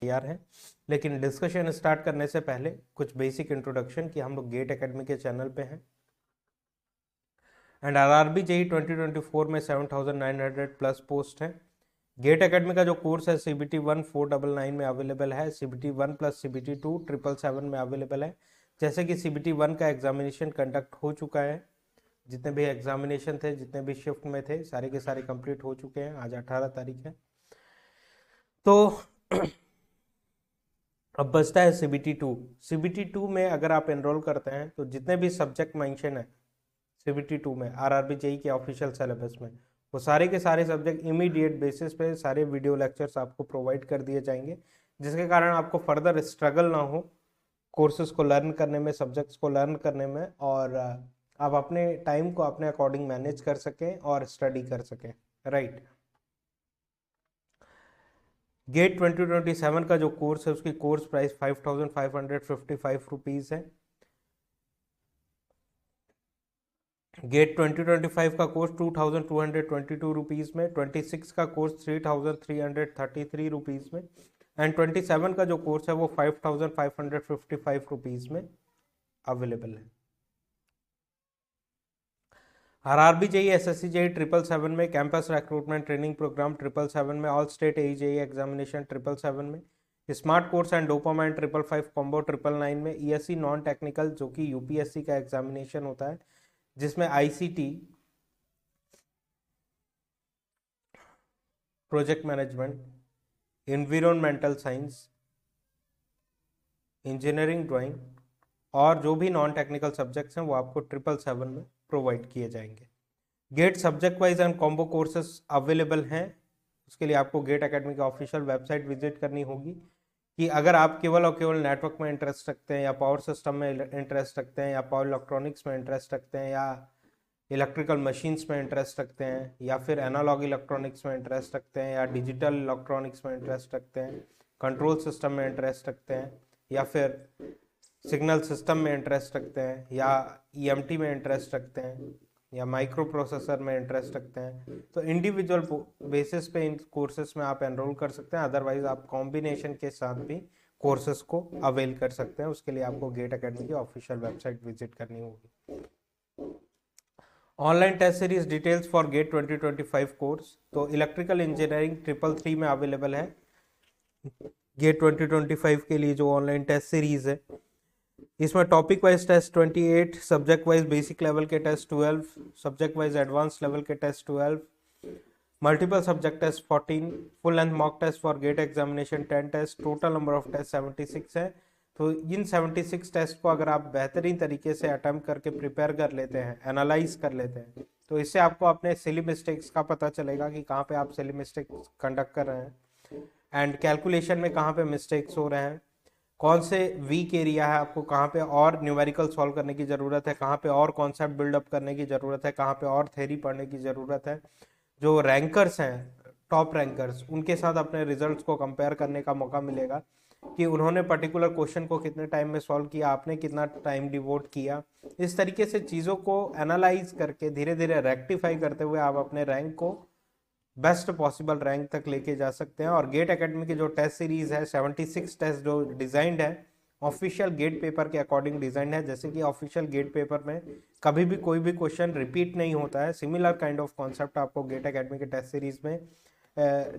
तैयार हैं। लेकिन डिस्कशन स्टार्ट करने से पहले कुछ बेसिक इंट्रोडक्शन कि हम लोग गेट एकेडमी के चैनल पे हैं एंड आरआरबी जेई 2024 में 7,900 प्लस पोस्ट है। गेट एकेडमी का जो कोर्स है CBT 1 499 में अवेलेबल है, CBT 1 प्लस CBT 2 777 में अवेलेबल है। जैसे कि CBT 1 का एग्जामिनेशन कंडक्ट हो चुका है, जितने भी एग्जामिनेशन थे, जितने भी शिफ्ट में थे, सारे के सारे कंप्लीट हो चुके हैं। आज 18 तारीख है। तो अब बचता है CBT 2। CBT 2 में अगर आप एनरोल करते हैं तो जितने भी सब्जेक्ट मेंशन है CBT 2 में आरआरबी जेई के ऑफिशियल सिलेबस में, वो सारे के सारे सब्जेक्ट इमीडिएट बेसिस पे सारे वीडियो लेक्चर्स आपको प्रोवाइड कर दिए जाएंगे, जिसके कारण आपको फर्दर स्ट्रगल ना हो कोर्सेज को लर्न करने में, सब्जेक्ट्स को लर्न करने में, और आप अपने टाइम को अपने अकॉर्डिंग मैनेज कर सकें और स्टडी कर सकें। राइट। गेट 2027 का जो कोर्स है उसकी कोर्स प्राइस 5,555 रुपीज़ है। गेट 2025 का कोर्स 2,222 रुपीज़ में, 26 का कोर्स 3,333 रुपीज़ में एंड 27 का जो कोर्स है वो 5,555 रुपीज़ में अवेलेबल है। आरआरबी जेई, SSC जेई 777 में, कैंपस रिक्रूटमेंट ट्रेनिंग प्रोग्राम 777 में, ऑल स्टेट AJE एग्जामिनेशन 777 में, smart course and dopamine 555 combo 999 में, ESC नॉन टेक्निकल जो कि UPSC का एग्जामिनेशन होता है, जिसमें ICT, project management, environmental science, engineering, drawing और जो भी नॉन टेक्निकल सब्जेक्ट्स हैं वो आपको 777 में प्रोवाइड किए जाएंगे। GATE subject wise and combo courses available हैं। उसके लिए आपको गेट एकेडमी की ऑफिशियल वेबसाइट विजिट करनी होगी कि अगर आप केवल और केवल नेटवर्क में इंटरेस्ट रखते हैं या पावर सिस्टम में इंटरेस्ट रखते हैं या पावर इलेक्ट्रॉनिक्स में इंटरेस्ट रखते हैं या इलेक्ट्रिकल मशीन्स में इंटरेस्ट रखते हैं या फिर एनालॉग इलेक्ट्रॉनिक्स में इंटरेस्ट रखते हैं या डिजिटल इलेक्ट्रॉनिक्स में इंटरेस्ट रखते हैं, कंट्रोल सिस्टम में इंटरेस्ट रखते हैं या फिर सिग्नल सिस्टम में इंटरेस्ट रखते हैं या EMT में इंटरेस्ट रखते हैं या माइक्रो प्रोसेसर में इंटरेस्ट रखते हैं, तो इंडिविजुअल बेसिस पे इन कोर्सेज में आप एनरोल कर सकते हैं। अदरवाइज आप कॉम्बिनेशन के साथ भी कोर्सेज को अवेल कर सकते हैं। उसके लिए आपको गेट एकेडमी की ऑफिशियल वेबसाइट विजिट करनी होगी। Online test series details for GATE 2025 course, तो इलेक्ट्रिकल इंजीनियरिंग 333 में अवेलेबल है। गेट 2025 के लिए जो ऑनलाइन टेस्ट सीरीज है, इसमें topic wise test 28, subject wise basic level के test 12, subject wise advance level के test 12, multiple subject test 14, full and mock test for GATE examination 10 test, total number of test 76 है। तो इन 76 test को अगर आप बेहतरीन तरीके से अटेम्प्ट करके प्रिपेयर कर लेते हैं, एनालाइज कर लेते हैं, तो इससे आपको अपने सिली मिस्टेक्स का पता चलेगा कि कहाँ पे आप सिली मिस्टेक्स कंडक्ट कर रहे हैं एंड कैलकुलेशन में कहाँ पे मिस्टेक्स हो रहे हैं, कौन से वीक एरिया है, आपको कहाँ पे और न्यूमेरिकल सॉल्व करने की ज़रूरत है, कहाँ पे और कॉन्सेप्ट बिल्डअप करने की ज़रूरत है, कहाँ पे और थ्योरी पढ़ने की ज़रूरत है। जो रैंकर्स हैं, टॉप रैंकर्स, उनके साथ अपने रिजल्ट्स को कंपेयर करने का मौका मिलेगा कि उन्होंने पर्टिकुलर क्वेश्चन को कितने टाइम में सॉल्व किया, आपने कितना टाइम डिवोट किया। इस तरीके से चीज़ों को एनालाइज करके धीरे धीरे रेक्टिफाई करते हुए आप अपने रैंक को बेस्ट पॉसिबल रैंक तक लेके जा सकते हैं। और गेट एकेडमी की जो टेस्ट सीरीज है 76 टेस्ट जो डिजाइंड है ऑफिशियल गेट पेपर के अकॉर्डिंग डिजाइन है। जैसे कि ऑफिशियल गेट पेपर में कभी भी कोई भी क्वेश्चन रिपीट नहीं होता है, सिमिलर काइंड ऑफ कॉन्सेप्ट आपको गेट एकेडमी के टेस्ट सीरीज में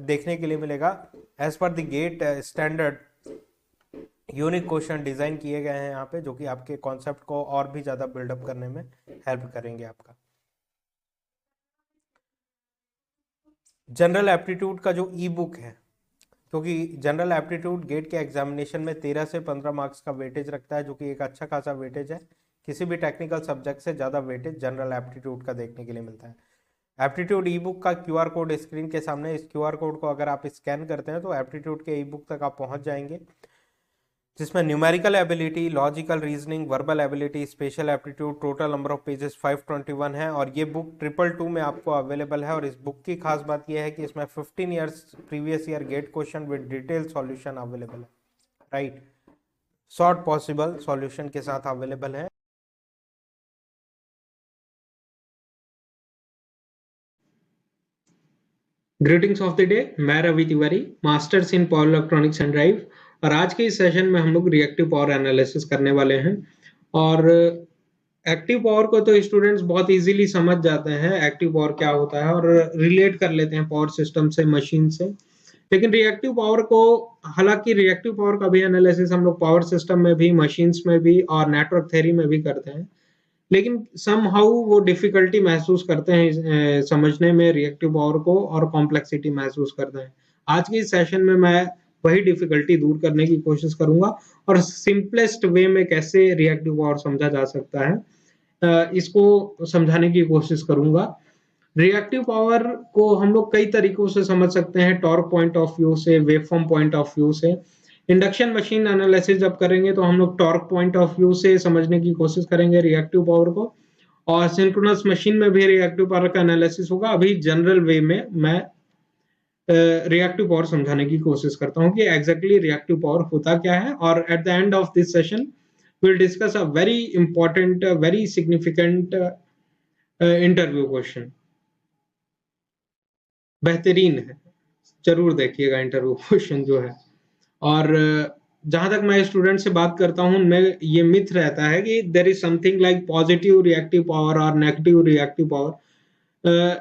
देखने के लिए मिलेगा। As per the GATE standard unique question design किए गए हैं यहाँ पे, जो कि आपके कॉन्सेप्ट को और भी ज्यादा बिल्डअप करने में हेल्प करेंगे आपका। जनरल एप्टीट्यूड का जो ई बुक है, क्योंकि जनरल एप्टीट्यूड गेट के एग्जामिनेशन में 13 से 15 मार्क्स का वेटेज रखता है, जो कि एक अच्छा खासा वेटेज है। किसी भी टेक्निकल सब्जेक्ट से ज़्यादा वेटेज जनरल एप्टीट्यूड का देखने के लिए मिलता है। एप्टीट्यूड ई बुक का QR कोड स्क्रीन के सामने, इस QR कोड को अगर आप स्कैन करते हैं तो एप्टीट्यूड के ई बुक तक आप पहुंच जाएंगे, जिसमें numerical ability, logical reasoning, verbal ability, special aptitude, total number of pages 521 है। और ये बुक 222 में आपको अवेलेबल है। और इस बुक की खास बात यह है कि इसमें 15 years previous year GATE question with detail solution available है। राइट, शॉर्ट पॉसिबल सॉल्यूशन के साथ अवेलेबल है। ग्रीटिंग्स ऑफ द डे, मैं Ravi Tiwari, masters in power electronics and drive. और आज के इस सेशन में हम लोग रिएक्टिव पावर एनालिसिस करने वाले हैं। और एक्टिव पावर को तो स्टूडेंट्स बहुत इजीली समझ जाते हैं, एक्टिव पावर क्या होता है, और रिलेट कर लेते हैं पावर सिस्टम से, मशीन से। लेकिन रिएक्टिव पावर को, हालांकि रिएक्टिव पावर का भी एनालिसिस हम लोग पावर सिस्टम में भी, मशीन्स में भी और नेटवर्क थ्योरी में भी करते हैं, लेकिन समहाउ वो डिफिकल्टी महसूस करते हैं समझने में रिएक्टिव पावर को, और कॉम्प्लेक्सिटी महसूस करते हैं। आज के इस सेशन में मैं वही डिफिकल्टी दूर करने की कोशिश करूंगा, और सिंपलेस्ट वे में कैसे रिएक्टिव पावर समझा जा सकता है इसको समझाने की कोशिश करूंगा। रिएक्टिव पावर को हम लोग कई तरीकों से समझ सकते हैं, टॉर्क पॉइंट ऑफ व्यू से, वेवफॉर्म पॉइंट ऑफ व्यू से। इंडक्शन मशीन एनालिसिस जब करेंगे तो हम लोग टॉर्क पॉइंट ऑफ व्यू से समझने की कोशिश करेंगे रिएक्टिव पावर को, और सिंक्रोनस मशीन में भी रिएक्टिव पावर का एनालिसिस होगा। अभी जनरल वे में मैं रिएक्टिव पावर समझाने की कोशिश करता हूं कि एग्जैक्टली रिएक्टिव पावर होता क्या है। और at the end of this session we'll discuss a very important, very significant interview question. बेहतरीन है, जरूर देखिएगा इंटरव्यू क्वेश्चन जो है। और जहां तक मैं स्टूडेंट से बात करता हूं, मैं ये मिथ रहता है कि there is something like positive reactive power और negative reactive power.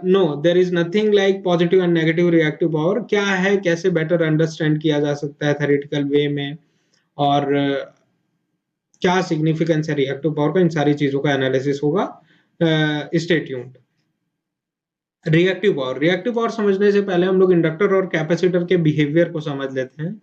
No, there is nothing like positive and negative reactive power. क्या है, कैसे बेटर अंडरस्टैंड किया जा सकता है थ्योरेटिकल वे में, और क्या सिग्निफिकेंस है रिएक्टिव पावर का, इन सारी चीजों का एनालिसिस होगा। Stay tuned. रिएक्टिव पावर समझने से पहले हम लोग इंडक्टर और कैपेसिटर के बिहेवियर को समझ लेते हैं।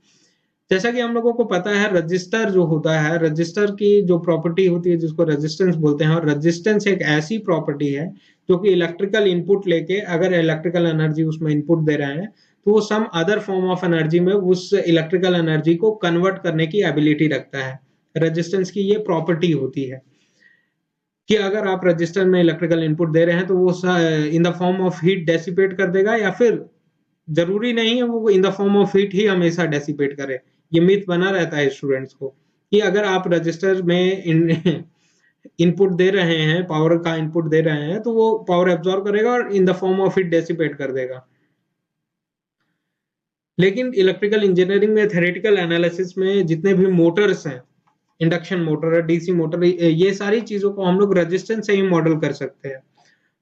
जैसा कि हम लोगों को पता है, रजिस्टर जो होता है, रजिस्टर की जो प्रॉपर्टी होती है जिसको रेजिस्टेंस बोलते हैं, और रेजिस्टेंस एक ऐसी प्रॉपर्टी है जो कि इलेक्ट्रिकल इनपुट लेके, अगर इलेक्ट्रिकल एनर्जी उसमें इनपुट दे रहे हैं, तो वो some other form of energy में उस इलेक्ट्रिकल एनर्जी को कन्वर्ट करने की एबिलिटी रखता है। रेजिस्टेंस की ये प्रॉपर्टी होती है कि अगर आप रजिस्टर में इलेक्ट्रिकल इनपुट दे रहे हैं तो वो in the form of heat dissipate कर देगा, या फिर जरूरी नहीं है वो in the form of heat ही हमेशा डेसिपेट करे। ये मिथ बना रहता है स्टूडेंट्स को कि अगर आप रजिस्टर में इनपुट दे रहे हैं, पावर का इनपुट दे रहे हैं, तो वो पावर एब्जॉर्ब करेगा और इन the form of heat dissipate कर देगा। लेकिन इलेक्ट्रिकल इंजीनियरिंग में थ्योरेटिकल एनालिसिस में जितने भी मोटर्स हैं, इंडक्शन मोटर है, डीसी मोटर, ये सारी चीजों को हम लोग रेजिस्टेंस से ही मॉडल कर सकते हैं।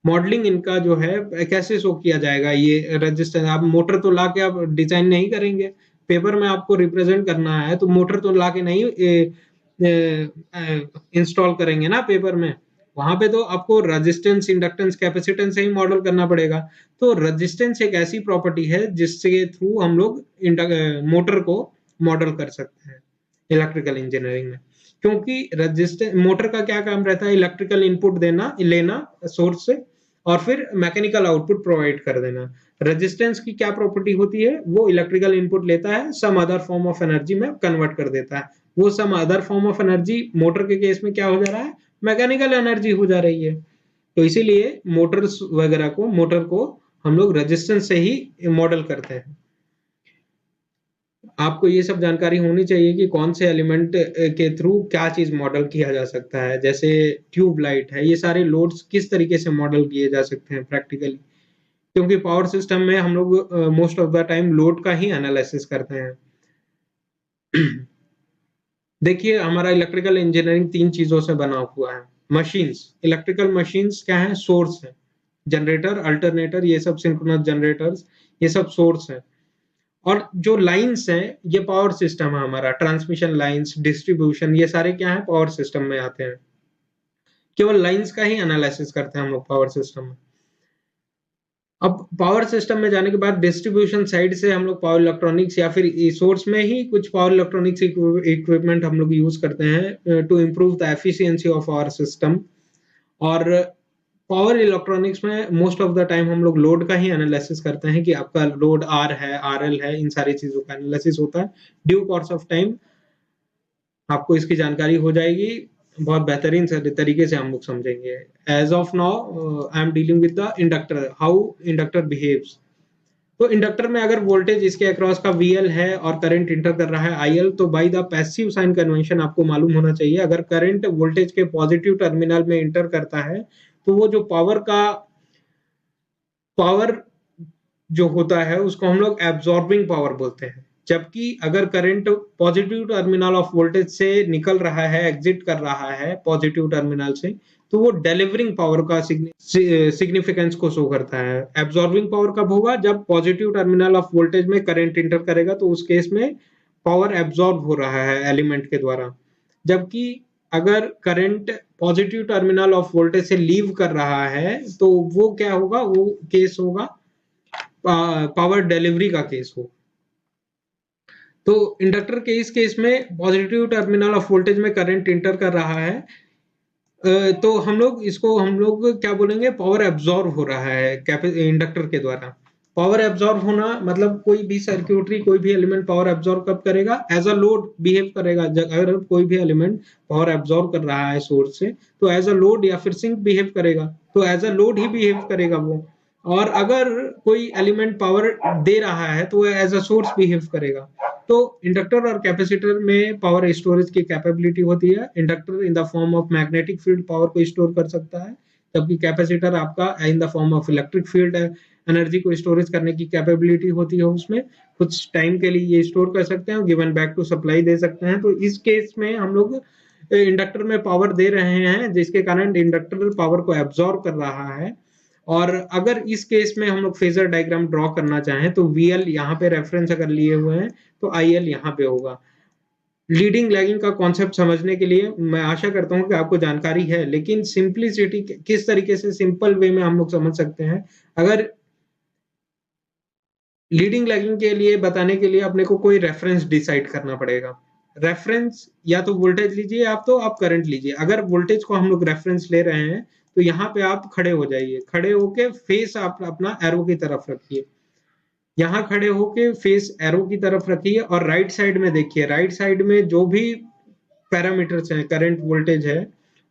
मॉडलिंग इनका जो है कैसे शो किया जाएगा, ये रेजिस्टेंस, आप मोटर तो ला के आप डिजाइन नहीं करेंगे, पेपर में आपको रिप्रेजेंट करना है तो मोटर तो ला के नहीं इंस्टॉल करेंगे ना पेपर में। वहां पे तो आपको रेजिस्टेंस, इंडक्टेंस, कैपेसिटेंस से ही मॉडल करना पड़ेगा। तो रेजिस्टेंस एक ऐसी प्रॉपर्टी है जिसके थ्रू हम लोग मोटर को मॉडल कर सकते हैं इलेक्ट्रिकल इंजीनियरिंग में। क्योंकि रेजिस्टेंस, मोटर का क्या काम रहता है, इलेक्ट्रिकल इनपुट देना, लेना सोर्स से, और फिर मैकेनिकल आउटपुट प्रोवाइड कर देना। रेजिस्टेंस की क्या प्रॉपर्टी होती है, वो इलेक्ट्रिकल इनपुट लेता है, some other form of energy में कन्वर्ट कर देता है। वो some other form of energy motor के केस में क्या हो जा रहा है, मैकेनिकल एनर्जी हो जा रही है। तो इसीलिए मोटर्स वगैरह को, मोटर को हम लोग रेजिस्टेंस से ही मॉडल करते हैं। आपको ये सब जानकारी होनी चाहिए कि कौन से एलिमेंट के थ्रू क्या चीज मॉडल किया जा सकता है। जैसे ट्यूब लाइट है, ये सारे लोड्स किस तरीके से मॉडल किए जा सकते हैं प्रैक्टिकली, क्योंकि पावर सिस्टम में हम लोग most of the time load का ही एनालिसिस करते हैं। देखिए, हमारा इलेक्ट्रिकल इंजीनियरिंग 3 चीजों से बना हुआ है। मशीन्स, इलेक्ट्रिकल मशीन्स क्या है, सोर्स है, जनरेटर, अल्टरनेटर, ये सब सिंक्रोनस जनरेटर्स, ये सब सोर्स है। और जो लाइंस हैं, ये पावर सिस्टम है हमारा, ट्रांसमिशन लाइंस, डिस्ट्रीब्यूशन, ये सारे क्या है, पावर सिस्टम में आते हैं। केवल लाइंस का ही एनालिसिस करते हैं हम लोग पावर सिस्टम में। अब पावर सिस्टम में जाने के बाद डिस्ट्रीब्यूशन साइड से हम लोग पावर इलेक्ट्रॉनिक्स, या फिर सोर्स में ही कुछ पावर इलेक्ट्रॉनिक्स इक्विपमेंट हम लोग यूज करते हैं to improve the efficiency of our system. और पावर इलेक्ट्रॉनिक्स में मोस्ट ऑफ द टाइम हम लोग लोड का ही एनालिसिस करते हैं कि आपका लोड आर है, आरएल है, इन सारी चीजों का एनालिसिस होता है। ड्यू कोर्स ऑफ टाइम आपको इसकी जानकारी हो जाएगी, बहुत बेहतरीन तरीके से हम लोग समझेंगे। As of now I am dealing with the inductor, how inductor behaves. तो इंडक्टर में अगर वोल्टेज इसके अक्रॉस का VL है और करंट इंटर कर रहा है IL, तो by the passive sign convention आपको मालूम होना चाहिए, अगर करंट वोल्टेज के पॉजिटिव टर्मिनल में इंटर करता है तो वो जो पावर जो होता है उसको हम लोग एब्जॉर्बिंग पावर बोलते हैं। जबकि अगर current positive terminal of voltage से निकल रहा है, एग्जिट कर रहा है पॉजिटिव टर्मिनल से, तो वो डिलीवरिंग पावर का सिग्निफिकेंस को शो करता है। एब्जॉर्बिंग पावर कब होगा? जब पॉजिटिव टर्मिनल ऑफ वोल्टेज में करंट इंटर करेगा तो उस केस में पावर एब्जॉर्ब हो रहा है एलिमेंट के द्वारा। जबकि अगर current positive terminal of voltage से लीव कर रहा है तो वो क्या होगा? वो केस होगा पावर डिलीवरी का केस हो। तो इंडक्टर के इस केस में पॉजिटिव टर्मिनल ऑफ वोल्टेज में करंट इंटर कर रहा है, तो हम लोग क्या बोलेंगे? पावर एब्जॉर्ब हो रहा है इंडक्टर के द्वारा। पावर एब्जॉर्ब होना मतलब कोई भी सर्क्यूटरी, कोई भी एलिमेंट पावर एब्जॉर्ब कब करेगा? एज अ लोड बिहेव करेगा। अगर कोई भी एलिमेंट पावर एब्जॉर्ब कर रहा है सोर्स से तो एज अ लोड या फिर सिंक बिहेव करेगा, तो एज अ लोड ही बिहेव करेगा वो। और अगर कोई एलिमेंट पावर दे रहा है तो वो एज अ सोर्स बिहेव करेगा। तो इंडक्टर और कैपेसिटर में पावर स्टोरेज की कैपेबिलिटी होती है। Inductor in the form of magnetic field power को स्टोर कर सकता है, जबकि कैपेसिटर आपका इन the form of electric field energy को स्टोरेज करने की कैपेबिलिटी होती है। उसमें कुछ टाइम के लिए ये स्टोर कर सकते हैं, गिवन बैक टू सप्लाई दे सकते हैं। तो इस केस में हम लोग इंडक्टर में पावर दे रहे हैं जिसके कारण इंडक्टर पावर को एब्जॉर्ब कर रहा है। और अगर इस केस में हम लोग फेजर डायग्राम ड्रॉ करना चाहें तो VL यहाँ पे रेफरेंस अगर लिए हुए हैं तो IL यहाँ पे होगा। लीडिंग लैगिंग का कॉन्सेप्ट समझने के लिए मैं आशा करता हूँ कि आपको जानकारी है, लेकिन सिंपलिसिटी किस तरीके से सिंपल वे में हम लोग समझ सकते हैं। अगर लीडिंग लैगिंग के लिए बताने के लिए अपने को कोई रेफरेंस डिसाइड करना पड़ेगा। रेफरेंस या तो वोल्टेज लीजिए आप, तो आप करंट लीजिए। अगर वोल्टेज को हम लोग रेफरेंस ले रहे हैं तो यहाँ पे आप खड़े हो जाइए, खड़े होके फेस आप अपना एरो की तरफ रखिए। यहाँ खड़े होके फेस एरो की तरफ रखिए और राइट साइड में देखिए। राइट साइड में जो भी पैरामीटर्स हैं, करंट वोल्टेज है,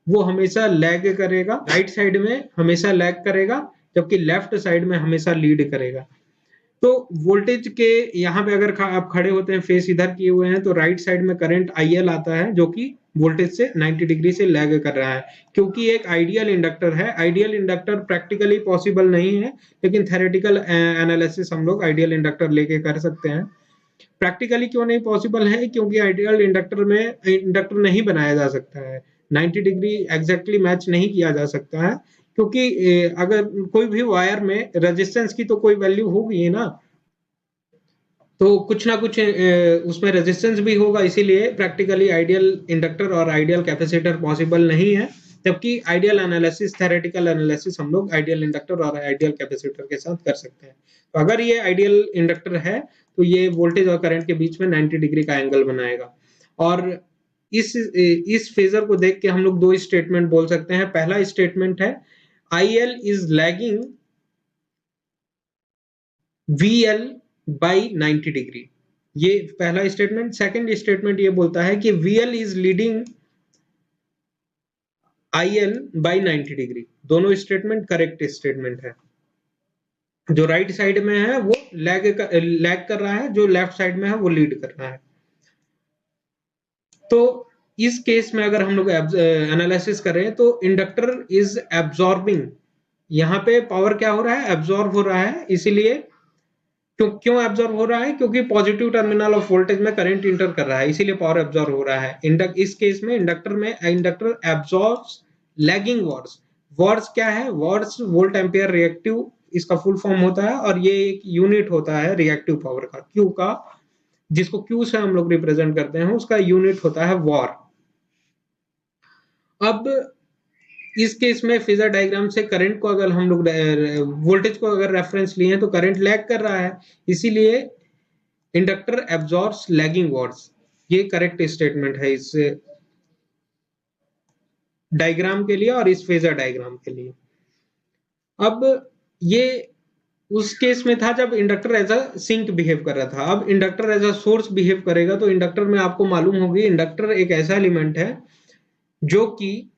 वो हमेशा लैग करेगा। राइट साइड में हमेशा लैग करेगा, जबकि लेफ्ट साइड में हमेशा लीड करेगा। तो वोल्टेज के यहाँ पे अगर आप खड़े होते हैं, फेस इधर किए हुए हैं, तो राइट साइड में करंट IL आता है जो कि वोल्टेज से 90 डिग्री से लैग कर रहा है। क्योंकि एक आइडियल इंडक्टर है। आइडियल इंडक्टर प्रैक्टिकली पॉसिबल नहीं है, लेकिन थ्योरेटिकल एनालिसिस हम लोग आइडियल इंडक्टर लेके कर सकते हैं। प्रैक्टिकली क्यों नहीं पॉसिबल है? क्योंकि आइडियल इंडक्टर नहीं बनाया जा सकता है। 90 डिग्री एग्जैक्टली मैच नहीं किया जा सकता है, क्योंकि अगर कोई भी वायर में रेजिस्टेंस की तो कोई वैल्यू होगी ना, तो कुछ ना कुछ उसमें रेजिस्टेंस भी होगा। इसीलिए प्रैक्टिकली आइडियल इंडक्टर और आइडियल कैपेसिटर पॉसिबल नहीं है। जबकि आइडियल एनालिसिस, थ्योरेटिकल एनालिसिस हम लोग आइडियल इंडक्टर और आइडियल कैपेसिटर के साथ कर सकते हैं। तो अगर ये आइडियल इंडक्टर है तो ये वोल्टेज और करंट के बीच में 90 डिग्री का एंगल बनाएगा। और इस फेजर को देख के हम लोग दो स्टेटमेंट बोल सकते हैं। पहला स्टेटमेंट है IL is lagging VL by 90 degree. ये पहला स्टेटमेंट। सेकंड स्टेटमेंट ये बोलता है कि VL is leading IL by 90 degree. दोनों स्टेटमेंट करेक्ट स्टेटमेंट है। जो राइट साइड में है वो लैग कर रहा है, जो लेफ्ट साइड में है वो लीड कर रहा है। तो इस केस में अगर हम लोग एनालिसिस करें तो इंडक्टर इज एब्जॉर्बिंग। यहाँ पे पावर क्या हो रहा है? एब्जॉर्ब हो रहा है। इसीलिए क्यों एब्जॉर्ब हो रहा है? क्योंकि पॉजिटिव टर्मिनल ऑफ वोल्टेज में करंट इंटर कर रहा है, इसीलिए पावर एब्जॉर्ब हो रहा है। इस केस में inductor absorbs lagging watts. Watts क्या है? वॉट्स वोल्ट एम्पियर रिएक्टिव, इसका फुल फॉर्म होता है। और ये एक यूनिट होता है रिएक्टिव पावर का, क्यू का, जिसको क्यू से हम लोग रिप्रेजेंट करते हैं, उसका यूनिट होता है वॉर। अब इस केस में फेजर डायग्राम से करंट को अगर हम लोग वोल्टेज को अगर रेफरेंस लिए हैं तो करंट लैग कर रहा है, इसीलिए इंडक्टर एब्जॉर्ब्स लैगिंग वॉट्स। ये करेक्ट स्टेटमेंट है इस डायग्राम के लिए और इस फेजर डायग्राम के लिए। अब ये उस केस में था जब inductor as a sink behave कर रहा था। अब inductor as a source behave करेगा। तो इंडक्टर में आपको मालूम होगी, इंडक्टर एक ऐसा एलिमेंट है जो कि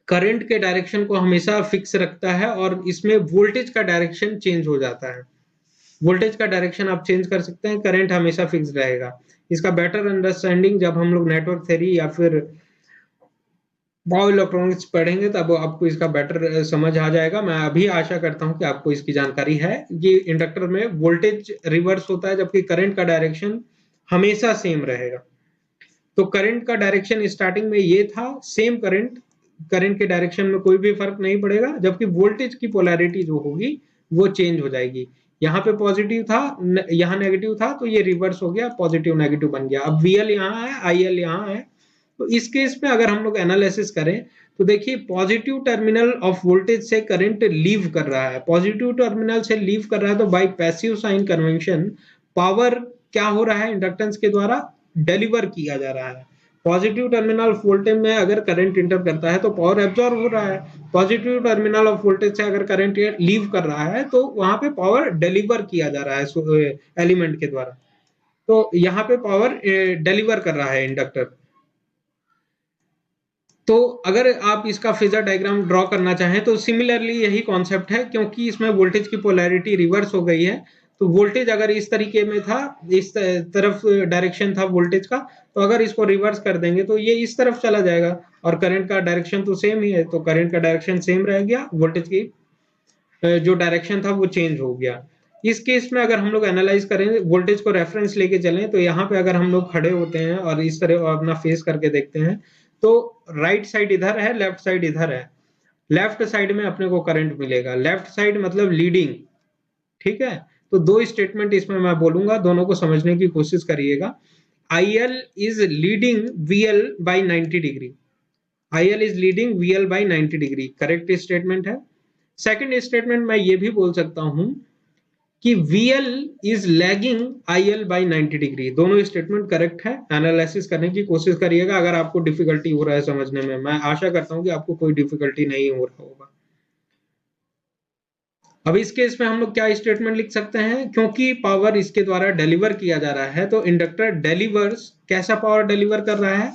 करंट के डायरेक्शन को हमेशा फिक्स रखता है और इसमें वोल्टेज का डायरेक्शन चेंज हो जाता है। वोल्टेज का डायरेक्शन आप चेंज कर सकते हैं, करंट हमेशा फिक्स रहेगा। इसका बेटर अंडरस्टैंडिंग जब हम लोग नेटवर्क थ्योरी या फिर पावर इलेक्ट्रॉनिक्स पढ़ेंगे तब आपको इसका बेटर समझ आ जाएगा। मैं अभी आशा करता हूं कि आपको इसकी जानकारी है। ये इंडक्टर में वोल्टेज रिवर्स होता है जबकि करंट का डायरेक्शन हमेशा सेम रहेगा। तो करंट का डायरेक्शन स्टार्टिंग में ये था, सेम करंट, करंट के डायरेक्शन में कोई भी फर्क नहीं पड़ेगा, जबकि वोल्टेज की पोलैरिटी जो होगी वो चेंज हो जाएगी। यहाँ पे पॉजिटिव था, यहाँ नेगेटिव था, तो ये रिवर्स हो गया, पॉजिटिव नेगेटिव बन गया। अब VL यहाँ है, IL यहाँ है। तो इस केस में अगर हम लोग एनालिसिस करें तो देखिए पॉजिटिव टर्मिनल ऑफ वोल्टेज से करंट लीव कर रहा है, पॉजिटिव टर्मिनल से लीव कर रहा है, तो by passive sign convention power क्या हो रहा है, इंडक्टेंस के द्वारा डिलीवर किया जा रहा है। पॉजिटिव टर्मिनल ऑफ वोल्टेज में अगर करंट इंटर करता है तो पावर एब्जॉर्ब हो रहा है, पॉजिटिव टर्मिनल ऑफ वोल्टेज से अगर करंट लीव कर रहा है तो वहां पे पावर डिलीवर किया जा रहा है एलिमेंट के द्वारा। तो यहाँ पे पावर डिलीवर कर रहा है इंडक्टर। तो अगर आप इसका फेजर डायग्राम ड्रॉ करना चाहें तो सिमिलरली यही कॉन्सेप्ट है, क्योंकि इसमें वोल्टेज की पोलैरिटी रिवर्स हो गई है। तो वोल्टेज अगर इस तरीके में था, इस तरफ डायरेक्शन था वोल्टेज का, तो अगर इसको रिवर्स कर देंगे तो ये इस तरफ चला जाएगा, और करंट का डायरेक्शन तो सेम ही है, तो करंट का डायरेक्शन सेम रह गया, वोल्टेज की जो डायरेक्शन था वो चेंज हो गया। इस केस में अगर हम लोग एनालाइज करें, वोल्टेज को रेफरेंस लेके चलें, तो यहाँ पे अगर हम लोग खड़े होते हैं और इस तरह अपना फेस करके देखते हैं, तो राइट साइड इधर है, लेफ्ट साइड इधर है। लेफ्ट साइड में अपने को करंट मिलेगा, लेफ्ट साइड मतलब लीडिंग, ठीक है। तो दो स्टेटमेंट इसमें मैं बोलूंगा, दोनों को समझने की कोशिश करिएगा। IL is leading VL by 90 degree, IL is leading VL by 90 degree, correct statement है। सेकंड स्टेटमेंट मैं ये भी बोल सकता हूं कि VL is lagging IL by 90 degree. दोनों स्टेटमेंट करेक्ट है, एनालिसिस करने की कोशिश करिएगा अगर आपको डिफिकल्टी हो रहा है समझने में। मैं आशा करता हूं कि आपको कोई डिफिकल्टी नहीं हो रहा होगा। अब इस केस में हम लोग क्या स्टेटमेंट लिख सकते हैं, क्योंकि पावर इसके द्वारा डिलीवर किया जा रहा है तो इंडक्टर डिलीवर्स, कैसा पावर डिलीवर कर रहा है,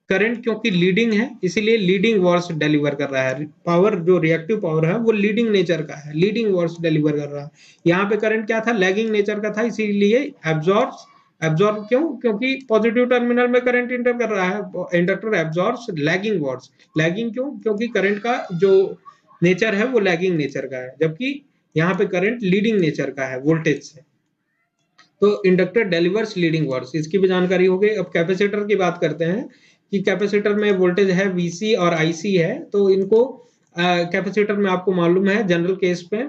करंट, क्योंकि लीडिंग है इसीलिए लीडिंग वॉर्स डिलीवर कर रहा है। पावर जो रिएक्टिव पावर है वो लीडिंग नेचर का है, लीडिंग वॉर्स डिलीवर कर रहा है। यहाँ पे करंट क्या था, लैगिंग नेचर का था, इसीलिए एब्जॉर्ब्स, एब्जॉर्ब क्यों, क्योंकि पॉजिटिव टर्मिनल में करंट इंटर कर रहा है, inductor absorbs lagging Wars. Lagging क्यों, क्योंकि करंट का जो नेचर है वो लैगिंग नेचर का है, जबकि यहाँ पे करंट लीडिंग नेचर का है वोल्टेज से। तो इंडक्टर डिलीवर्स लीडिंग वर्स, इसकी भी जानकारी हो गई। अब कैपेसिटर की बात करते हैं कि कैपेसिटर में वोल्टेज है VC और IC है, तो इनको कैपेसिटर में आपको मालूम है जनरल केस पे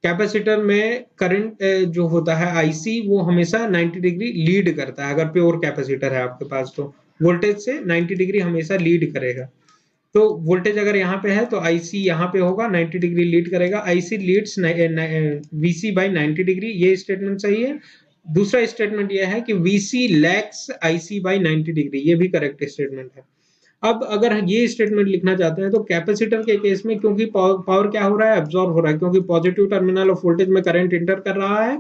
कैपेसिटर में करंट जो होता है IC वो हमेशा 90 डिग्री लीड करता है। अगर प्योर कैपेसिटर है आपके पास तो वोल्टेज से 90 डिग्री हमेशा लीड करेगा। तो वोल्टेज अगर यहाँ पे है तो IC यहाँ पे होगा, 90 डिग्री लीड करेगा, IC leads VC by 90 degree, ये स्टेटमेंट सही है। दूसरा स्टेटमेंट यह है कि VC lags IC by 90 degree, ये भी करेक्ट स्टेटमेंट है। अब अगर ये स्टेटमेंट लिखना चाहते हैं तो कैपेसिटर के केस में, क्योंकि पावर क्या हो रहा है, एब्जॉर्ब हो रहा है, क्योंकि पॉजिटिव टर्मिनल ऑफ वोल्टेज में करंट इंटर कर रहा है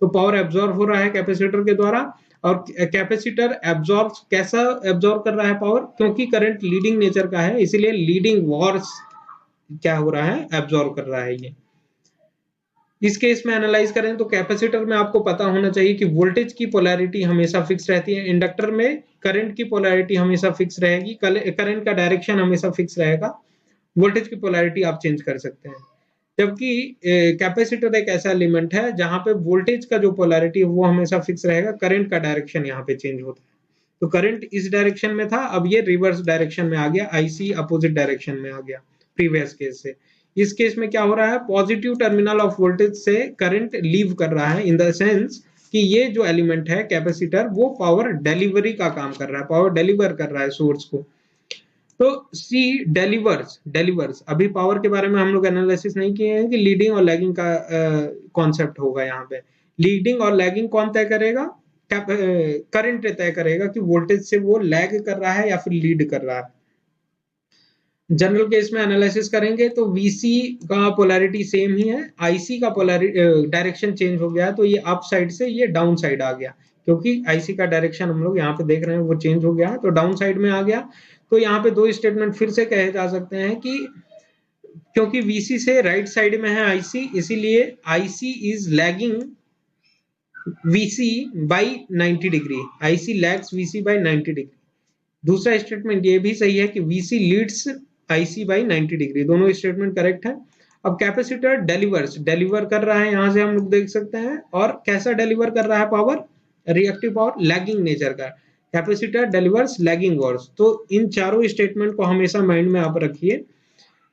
तो पावर एब्जॉर्ब हो रहा है कैपेसिटर के द्वारा। और कैपेसिटर एब्जॉर्ब, कैसा एब्जॉर्ब कर रहा है पावर, क्योंकि करंट लीडिंग नेचर का है इसीलिए लीडिंग वॉर्स क्या हो रहा है, एब्जॉर्ब कर रहा है ये। इस केस में एनालाइज करें तो कैपेसिटर में आपको पता होना चाहिए कि वोल्टेज की पोलैरिटी हमेशा फिक्स रहती है, इंडक्टर में करंट की पोलैरिटी हमेशा फिक्स रहेगी, करंट का डायरेक्शन हमेशा फिक्स रहेगा, वोल्टेज की पोलैरिटी आप चेंज कर सकते हैं। जबकि कैपेसिटर एक ऐसा एलिमेंट है जहां पे वोल्टेज का जो पोलैरिटी है वो हमेशा फिक्स रहेगा, करंट का डायरेक्शन यहाँ पे चेंज होता है। तो करंट इस डायरेक्शन में था, अब ये रिवर्स डायरेक्शन में आ गया, IC अपोजिट डायरेक्शन में आ गया प्रीवियस केस से। इस केस में क्या हो रहा है, पॉजिटिव टर्मिनल ऑफ वोल्टेज से करंट लीव कर रहा है, इन द सेंस कि ये जो एलिमेंट है कैपेसिटर वो पावर डिलीवरी का काम कर रहा है, पावर डिलीवर कर रहा है सोर्स को। तो C डिलीवर्स, अभी पावर के बारे में हम लोग एनालिसिस नहीं किए हैं कि लीडिंग और लैगिंग का कॉन्सेप्ट होगा यहाँ पे। लीडिंग और लैगिंग कौन तय करेगा, करंट तय करेगा कि वोल्टेज से वो लैग कर रहा है या फिर लीड कर रहा है। जनरल केस में एनालिसिस करेंगे तो VC का पोलैरिटी सेम ही है, IC का पोलैरिटी डायरेक्शन चेंज हो गया, तो ये अप साइड से ये डाउन साइड आ गया, क्योंकि IC का डायरेक्शन हम लोग यहाँ पे देख रहे हैं वो चेंज हो गया तो डाउन साइड में आ गया। तो यहाँ पे दो स्टेटमेंट फिर से कहे जा सकते हैं कि क्योंकि VC से राइट साइड में है IC, इसीलिए IC is lagging VC by 90 degree, IC lags VC by 90 degree. दूसरा स्टेटमेंट ये भी सही है कि VC leads IC by 90 degree, दोनों स्टेटमेंट करेक्ट है। अब कैपेसिटर डिलीवर कर रहा है, यहां से हम लोग देख सकते हैं। और कैसा डिलीवर कर रहा है power? Reactive power, lagging nature का। Capacitor delivers lagging VARs. तो इन चारों स्टेटमेंट को हमेशा माइंड में आप रखिए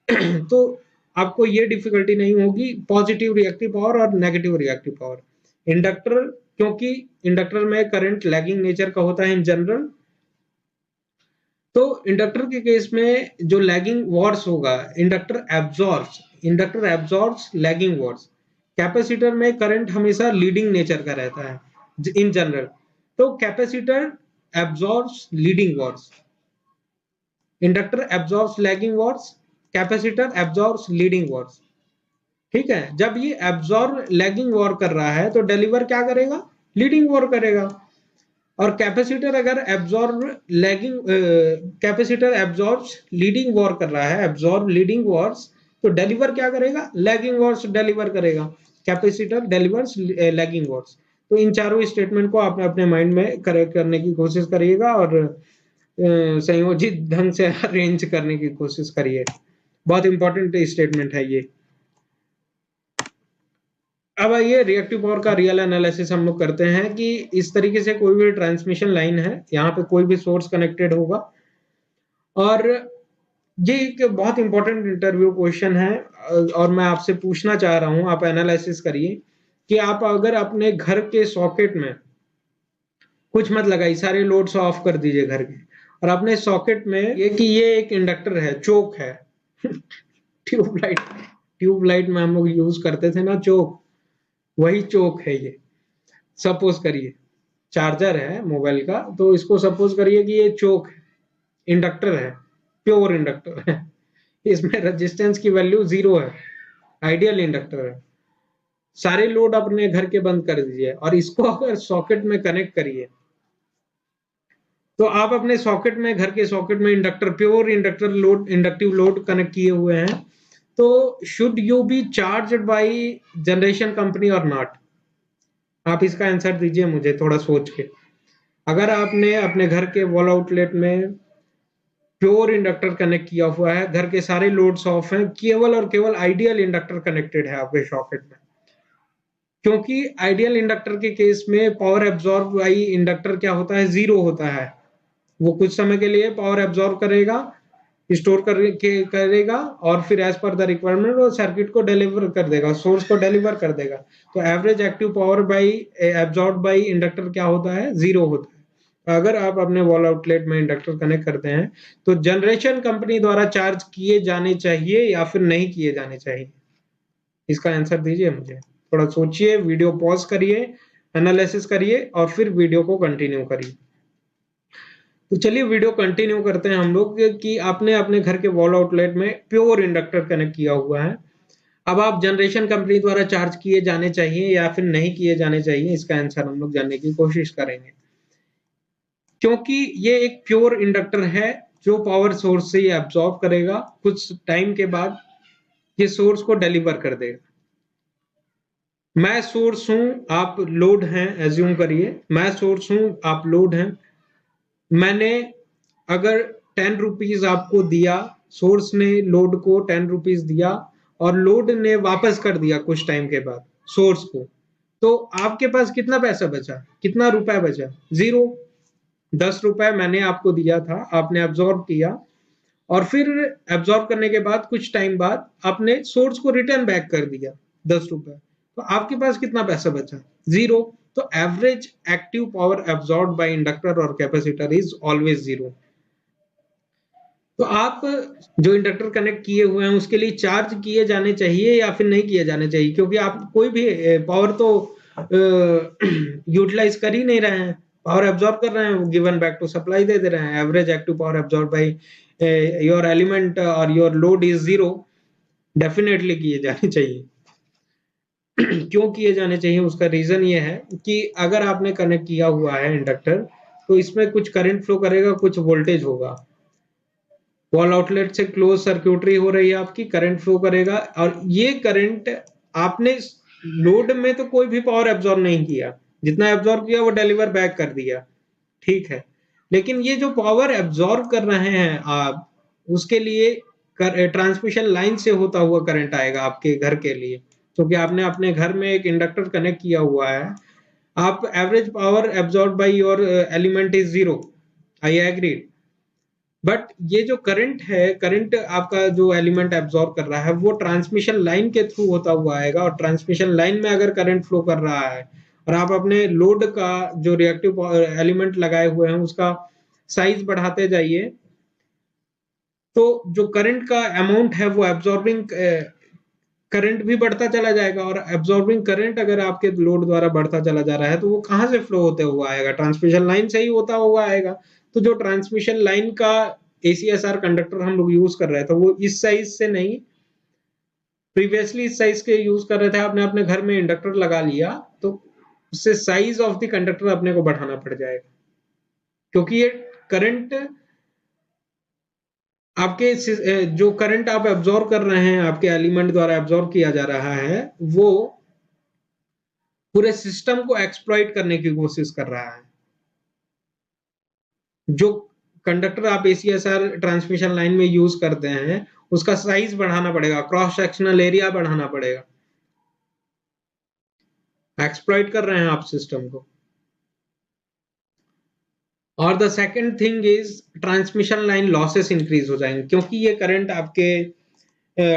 तो आपको ये डिफिकल्टी नहीं होगी पॉजिटिव रिएक्टिव पावर और नेगेटिव रिएक्टिव पावर। इंडक्टर, क्योंकि इंडक्टर में करंट लैगिंग नेचर का होता है इन जनरल, तो इंडक्टर के केस में जो लैगिंग वॉर्स होगा, inductor absorbs lagging Wars. Capacitor में करंट हमेशा लीडिंग नेचर का रहता है इन जनरल, तो capacitor absorbs leading Wars, inductor absorbs lagging Wars, capacitor absorbs leading Wars. ठीक है, जब ये एब्जॉर्ब लैगिंग वॉर कर रहा है तो डिलीवर क्या करेगा? लीडिंग वॉर करेगा। और कैपेसिटर अगर कैपेसिटर एब्जॉर्ब्स लीडिंग वॉर कर रहा है, एब्जॉर्ब लीडिंग वॉर्स, तो डिलीवर क्या करेगा? लैगिंग वॉर्स डिलीवर करेगा। Capacitor delivers lagging Wars. तो इन चारों स्टेटमेंट को आप अपने माइंड में करेक्ट करने की कोशिश करिएगा और संयोजित ढंग से अरेंज करने की कोशिश करिए। बहुत इंपॉर्टेंट स्टेटमेंट है ये। अब आइए रिएक्टिव पावर का रियल एनालिसिस हम लोग करते हैं कि इस तरीके से कोई भी ट्रांसमिशन लाइन है, यहाँ पे कोई भी सोर्स कनेक्टेड होगा और ये एक बहुत इंपॉर्टेंट इंटरव्यू क्वेश्चन है और मैं आपसे पूछना चाह रहा हूं, आप एनालिसिस करिए कि आप अगर अपने घर के सॉकेट में कुछ मत लगाइए, सारे लोड्स ऑफ कर दीजिए घर के, और अपने सॉकेट में ये एक इंडक्टर है, चोक है ट्यूबलाइट में हम लोग यूज करते थे ना चोक, वही चोक है ये। सपोज करिए चार्जर है मोबाइल का, तो इसको सपोज करिए कि ये चोक है, इंडक्टर है, प्योर इंडक्टर है, इसमें रेजिस्टेंस की वैल्यू 0 है, आइडियल इंडक्टर है। सारे लोड अपने घर के बंद कर दीजिए और इसको अगर सॉकेट में कनेक्ट करिए, तो आप अपने सॉकेट में, घर के सॉकेट में inductor, pure inductor load, inductive load connect किए हुए हैं, तो should you B charged by generation company और नॉट? आप इसका आंसर दीजिए मुझे थोड़ा सोच के। अगर आपने अपने घर के वॉल आउटलेट में प्योर इंडक्टर कनेक्ट किया हुआ है, घर के सारे लोड्स ऑफ हैं, केवल और केवल आइडियल इंडक्टर कनेक्टेड है आपके सॉकेट में, क्योंकि आइडियल इंडक्टर के केस में पावर एब्जॉर्ब बाई इंडक्टर क्या होता है? 0 होता है। वो कुछ समय के लिए पावर एब्जॉर्ब करेगा, स्टोर करेगा और फिर एज पर द रिक्वायरमेंट वो सर्किट को डिलीवर कर देगा, सोर्स को डिलीवर कर देगा। तो average active power by absorb by inductor क्या होता है? 0 होता है। अगर आप अपने वॉल आउटलेट में इंडक्टर कनेक्ट करते हैं तो जनरेशन कंपनी द्वारा चार्ज किए जाने चाहिए या फिर नहीं किए जाने चाहिए? इसका आंसर दीजिए मुझे। थोड़ा सोचिए, वीडियो पॉज करिए, एनालिसिस करिए और फिर वीडियो को कंटिन्यू करिए। तो चलिए वीडियो कंटिन्यू करते हैं हम लोग कि आपने अपने घर के वॉल आउटलेट में प्योर इंडक्टर कनेक्ट किया हुआ है। अब आप जनरेशन कंपनी द्वारा चार्ज किए जाने चाहिए या फिर नहीं किए जाने चाहिए, इसका आंसर हम लोग जानने की कोशिश करेंगे। क्योंकि ये एक प्योर इंडक्टर है जो पावर सोर्स से एब्जॉर्ब करेगा, कुछ टाइम के बाद ये सोर्स को डिलीवर कर देगा। मैं सोर्स हूं, आप लोड हैं, एज्यूम करिए मैं सोर्स हूं, आप लोड हैं। मैंने अगर 10 रुपीज आपको दिया, सोर्स ने लोड को 10 रुपीज दिया और लोड ने वापस कर दिया कुछ टाइम के बाद सोर्स को, तो आपके पास कितना पैसा बचा, कितना रुपए बचा? 0। 10 रुपए मैंने आपको दिया था, आपने एब्जॉर्ब किया और फिर एब्जॉर्ब करने के बाद कुछ टाइम बाद आपने सोर्स को रिटर्न बैक कर दिया 10 रुपए, तो आपके पास कितना पैसा बचा? 0। तो average active power absorbed bye inductor और कैपेसिटर इज ऑलवेज 0। तो आप जो इंडक्टर कनेक्ट किए हुए हैं उसके लिए चार्ज किए जाने चाहिए या फिर नहीं किए जाने चाहिए, क्योंकि आप कोई भी पावर तो यूटिलाइज कर ही नहीं रहे हैं, पावर एब्जॉर्ब कर रहे हैं, गिवन बैक टू सप्लाई दे रहे हैं। Average active power absorb by your element और योर लोड इज 0, डेफिनेटली किए जाने चाहिए। क्यों किए जाने चाहिए? उसका रीजन ये है कि अगर आपने कनेक्ट किया हुआ है इंडक्टर, तो इसमें कुछ करंट फ्लो करेगा, कुछ वोल्टेज होगा। वॉल आउटलेट से क्लोज सर्क्यूटरी हो रही है आपकी, करंट फ्लो करेगा और ये करंट आपने लोड में तो कोई भी पावर एब्जॉर्ब नहीं किया, जितना एब्जॉर्ब किया वो डिलीवर बैक कर दिया, ठीक है। लेकिन ये जो पावर एब्जॉर्ब कर रहे हैं आप, उसके लिए ट्रांसमिशन लाइन से होता हुआ करंट आएगा आपके घर के लिए, क्योंकि आपने अपने घर में एक इंडक्टर कनेक्ट किया हुआ है। आप average power absorb by your element is 0, I agree, but ये जो करंट है, करंट आपका जो एलिमेंट एब्जॉर्ब कर रहा है वो ट्रांसमिशन लाइन के थ्रू होता हुआ आएगा, और ट्रांसमिशन लाइन में अगर करंट फ्लो कर रहा है और आप अपने लोड का जो रिएक्टिव एलिमेंट लगाए हुए हैं उसका साइज बढ़ाते जाइए, तो जो करंट का अमाउंट है वो एब्जॉर्बिंग करंट भी बढ़ता चला जाएगा, और एब्जॉर्बिंग करंट अगर आपके लोड द्वारा बढ़ता चला जा रहा है तो वो कहाँ से फ्लो होते हुआ आएगा, ट्रांसमिशन लाइन से ही होता हुआ आएगा। तो जो ट्रांसमिशन लाइन का ACSR कंडक्टर हम लोग यूज कर रहे थे वो इस साइज से नहीं, प्रीवियसली इस साइज के यूज कर रहे थे, आपने अपने घर में इंडक्टर लगा लिया तो उससे साइज ऑफ द कंडक्टर अपने को बढ़ाना पड़ जाएगा, क्योंकि ये करंट आपके जो करंट आप एब्जॉर्ब कर रहे हैं, आपके एलिमेंट द्वारा एब्जॉर्ब किया जा रहा है, वो पूरे सिस्टम को एक्सप्लॉइट करने की कोशिश कर रहा है। जो कंडक्टर आप ACSR ट्रांसमिशन लाइन में यूज करते हैं उसका साइज बढ़ाना पड़ेगा, क्रॉस सेक्शनल एरिया बढ़ाना पड़ेगा, एक्सप्लॉइट कर रहे हैं आप सिस्टम को। और the second thing is transmission line losses increase हो जाएंगे, क्योंकि ये करंट आपके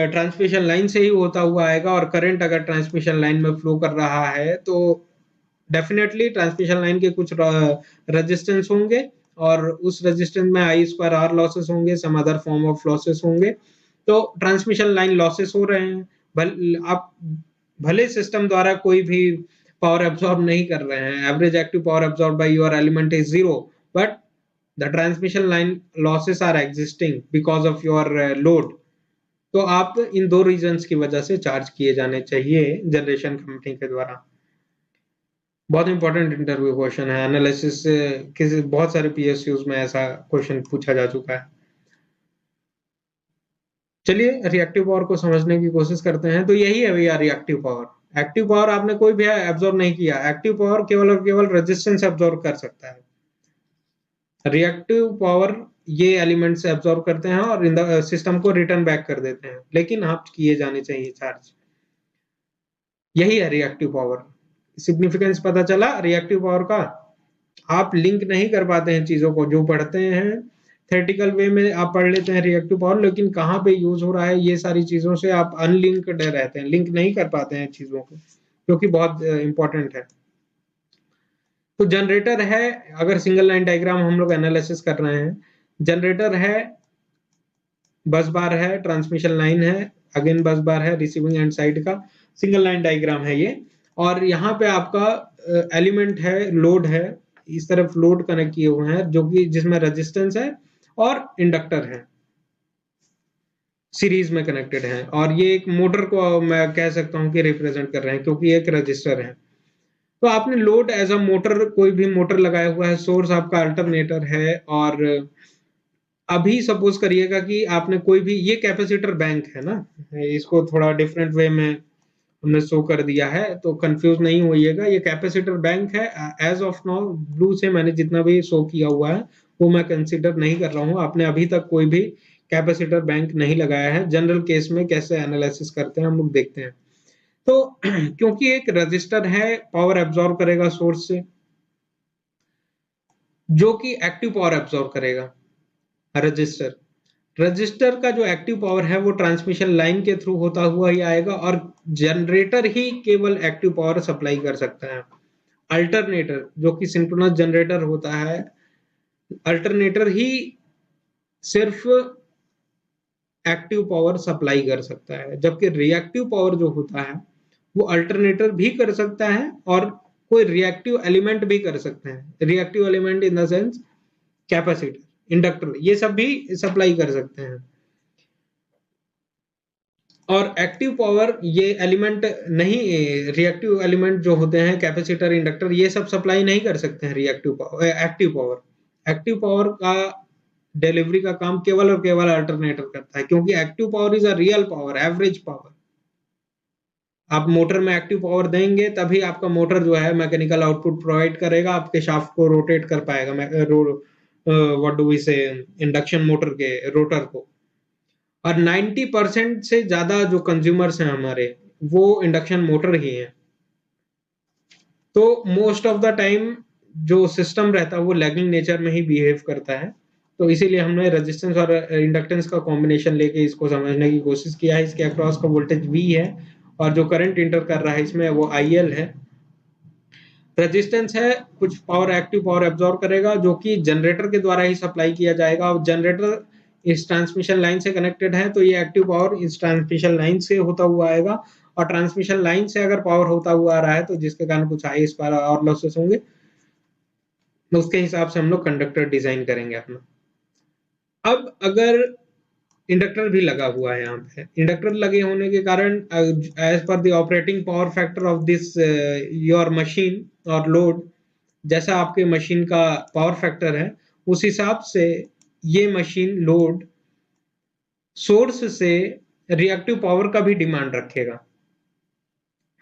ट्रांसमिशन लाइन से ही होता हुआ आएगा, और करंट अगर ट्रांसमिशन लाइन में फ्लो कर रहा है तो डेफिनेटली ट्रांसमिशन लाइन के कुछ रेजिस्टेंस होंगे, और उस रेजिस्टेंस में I²R लॉसेस होंगे, some other form of losses होंगे। तो ट्रांसमिशन लाइन लॉसेस हो रहे हैं, आप भले सिस्टम द्वारा कोई भी पावर एब्जॉर्ब नहीं कर रहे हैं, average active power absorb by your element is 0, but the transmission line losses are existing because of your load. तो आप इन दो रीजंस की वजह से चार्ज किए जाने चाहिए जनरेशन कंपनी के द्वारा। बहुत इंपॉर्टेंट इंटरव्यू क्वेश्चन है, एनालिसिस किसी बहुत सारे PSUs में ऐसा क्वेश्चन पूछा जा चुका है। चलिए रिएक्टिव पावर को समझने की कोशिश करते हैं। तो यही है भैया रिएक्टिव पावर। एक्टिव पावर आपने कोई भी एब्जॉर्ब नहीं किया, एक्टिव पावर केवल और केवल रेजिस्टेंस एब्जॉर्ब कर सकता है। रिएक्टिव पावर ये एलिमेंट्स एब्जॉर्ब करते हैं और इन द सिस्टम को रिटर्न बैक कर देते हैं, लेकिन आप किए जाने चाहिए चार्ज। यही है रिएक्टिव पावर। सिग्निफिकेंस पता चला रिएक्टिव पावर का। आप लिंक नहीं कर पाते हैं चीजों को, जो पढ़ते हैं थेरेटिकल वे में आप पढ़ लेते हैं रिएक्टिव पावर, लेकिन कहाँ पे यूज हो रहा है ये सारी चीजों से आप अनलिंक्ड रहते हैं, लिंक नहीं कर पाते हैं चीजों को, क्योंकि बहुत इंपॉर्टेंट है। तो जनरेटर है, अगर सिंगल लाइन डायग्राम हम लोग एनालिसिस कर रहे हैं, जनरेटर है, बस बार है, ट्रांसमिशन लाइन है, अगेन बस बार है, रिसीविंग एंड साइड का सिंगल लाइन डायग्राम है ये। और यहाँ पे आपका एलिमेंट है, लोड है, इस तरफ लोड कनेक्ट किए हुए हैं जो कि जिसमें रेजिस्टेंस है और इंडक्टर है, सीरीज में कनेक्टेड है। और ये एक मोटर को मैं कह सकता हूँ कि रिप्रेजेंट कर रहे हैं, क्योंकि एक रजिस्टर है। तो आपने लोड एज अ मोटर, कोई भी मोटर लगाया हुआ है, सोर्स आपका अल्टरनेटर है, और अभी सपोज करिएगा कि आपने कोई भी, ये कैपेसिटर बैंक है ना, इसको थोड़ा डिफरेंट वे में हमने शो कर दिया है तो कंफ्यूज नहीं होइएगा। ये कैपेसिटर बैंक है। एज ऑफ नाउ ब्लू से मैंने जितना भी शो किया हुआ है वो मैं कंसीडर नहीं कर रहा हूँ। आपने अभी तक कोई भी कैपेसिटर बैंक नहीं लगाया है। जनरल केस में कैसे एनालिसिस करते हैं हम लोग देखते हैं। तो क्योंकि एक रजिस्टर है, पावर एब्जॉर्ब करेगा सोर्स से, जो कि एक्टिव पावर एब्जॉर्ब करेगा रजिस्टर। रजिस्टर का जो एक्टिव पावर है वो ट्रांसमिशन लाइन के थ्रू होता हुआ ही आएगा, और जनरेटर ही केवल एक्टिव पावर सप्लाई कर सकता है। अल्टरनेटर जो कि सिंक्रोनस जनरेटर होता है, अल्टरनेटर ही सिर्फ एक्टिव पावर सप्लाई कर सकता है, जबकि रिएक्टिव पावर जो होता है वो अल्टरनेटर भी कर सकता है और कोई रिएक्टिव एलिमेंट भी कर सकते हैं। Reactive element in the sense capacitor, inductor, ये सब भी सप्लाई कर सकते हैं। और एक्टिव पावर ये एलिमेंट नहीं, रिएक्टिव एलिमेंट जो होते हैं कैपेसिटर, इंडक्टर, ये सब सप्लाई नहीं कर सकते हैं reactive power, active power. Active power का डिलीवरी का काम केवल और केवल अल्टरनेटर करता है, क्योंकि active power is a real power, average power. आप मोटर में एक्टिव पावर देंगे तभी आपका मोटर जो है मैकेनिकल आउटपुट प्रोवाइड करेगा, आपके शाफ्ट को रोटेट कर पाएगा, व्हाट डू वी से इंडक्शन मोटर के रोटर को। और 90% से ज्यादा जो कंज्यूमर्स हैं हमारे वो इंडक्शन मोटर ही हैं। तो मोस्ट ऑफ द टाइम जो सिस्टम रहता है वो लैगिंग नेचर में ही बिहेव करता है। तो इसीलिए हमने रेजिस्टेंस और इंडक्टेंस का कॉम्बिनेशन लेके इसको समझने की कोशिश किया है। इसके अक्रॉस का वोल्टेज V है और जो करंट इंटर कर रहा है इसमें वो IL है। रेजिस्टेंस है कुछ पावर, एक्टिव पावर एब्जॉर्ब करेगा जो कि जनरेटर के द्वारा ही सप्लाई किया जाएगा। और जनरेटर इस ट्रांसमिशन लाइन से कनेक्टेड है तो ये एक्टिव पावर इस ट्रांसमिशन लाइन से होता हुआ आएगा। और ट्रांसमिशन लाइन से अगर पावर होता हुआ आ रहा है तो जिसके कारण कुछ हाई स्पायर और लॉसेस होंगे, तो उसके हिसाब से हम लोग कंडक्टर डिजाइन करेंगे अपना। अब अगर इंडक्टर भी लगा हुआ है, यहाँ पे इंडक्टर लगे होने के कारण as per the operating power factor of this your machine और लोड, जैसा आपके मशीन का पावर फैक्टर है उस हिसाब से ये मशीन लोड सोर्स से रिएक्टिव पावर का भी डिमांड रखेगा।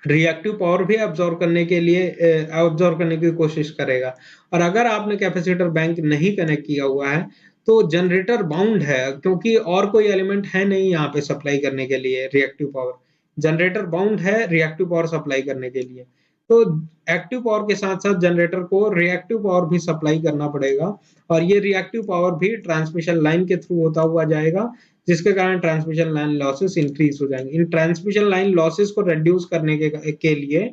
रिएक्टिव पावर भी अब्सॉर्ब करने के लिए अब्सॉर्ब करने की कोशिश करेगा। और अगर आपने कैपेसिटर बैंक नहीं कनेक्ट किया हुआ है तो जनरेटर बाउंड है, क्योंकि और कोई एलिमेंट है नहीं यहाँ पे सप्लाई करने के लिए रिएक्टिव पावर। जनरेटर बाउंड है रिएक्टिव पावर सप्लाई करने के लिए। तो एक्टिव पावर के साथ साथ जनरेटर को रिएक्टिव पावर भी सप्लाई करना पड़ेगा। और ये रिएक्टिव पावर भी ट्रांसमिशन लाइन के थ्रू होता हुआ जाएगा, जिसके कारण ट्रांसमिशन लाइन लॉसेस इंक्रीज हो जाएंगे। इन ट्रांसमिशन लाइन लॉसेस को रिड्यूस करने के लिए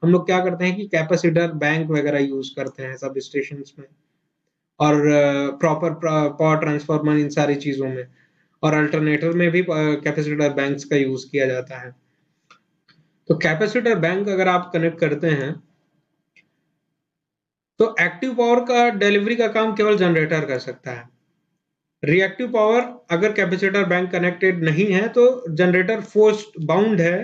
हम लोग क्या करते हैं कि कैपेसिटर बैंक वगैरह यूज करते हैं सब स्टेशन में, और प्रॉपर पावर ट्रांसफार्मर इन सारी चीजों में, और अल्टरनेटर में भी कैपेसिटर बैंक्स का यूज किया जाता है। तो कैपेसिटर बैंक अगर आप कनेक्ट करते हैं तो एक्टिव पावर का डिलीवरी का काम केवल जनरेटर कर सकता है। रिएक्टिव पावर अगर कैपेसिटर बैंक कनेक्टेड नहीं है तो जनरेटर फोर्स्ड बाउंड है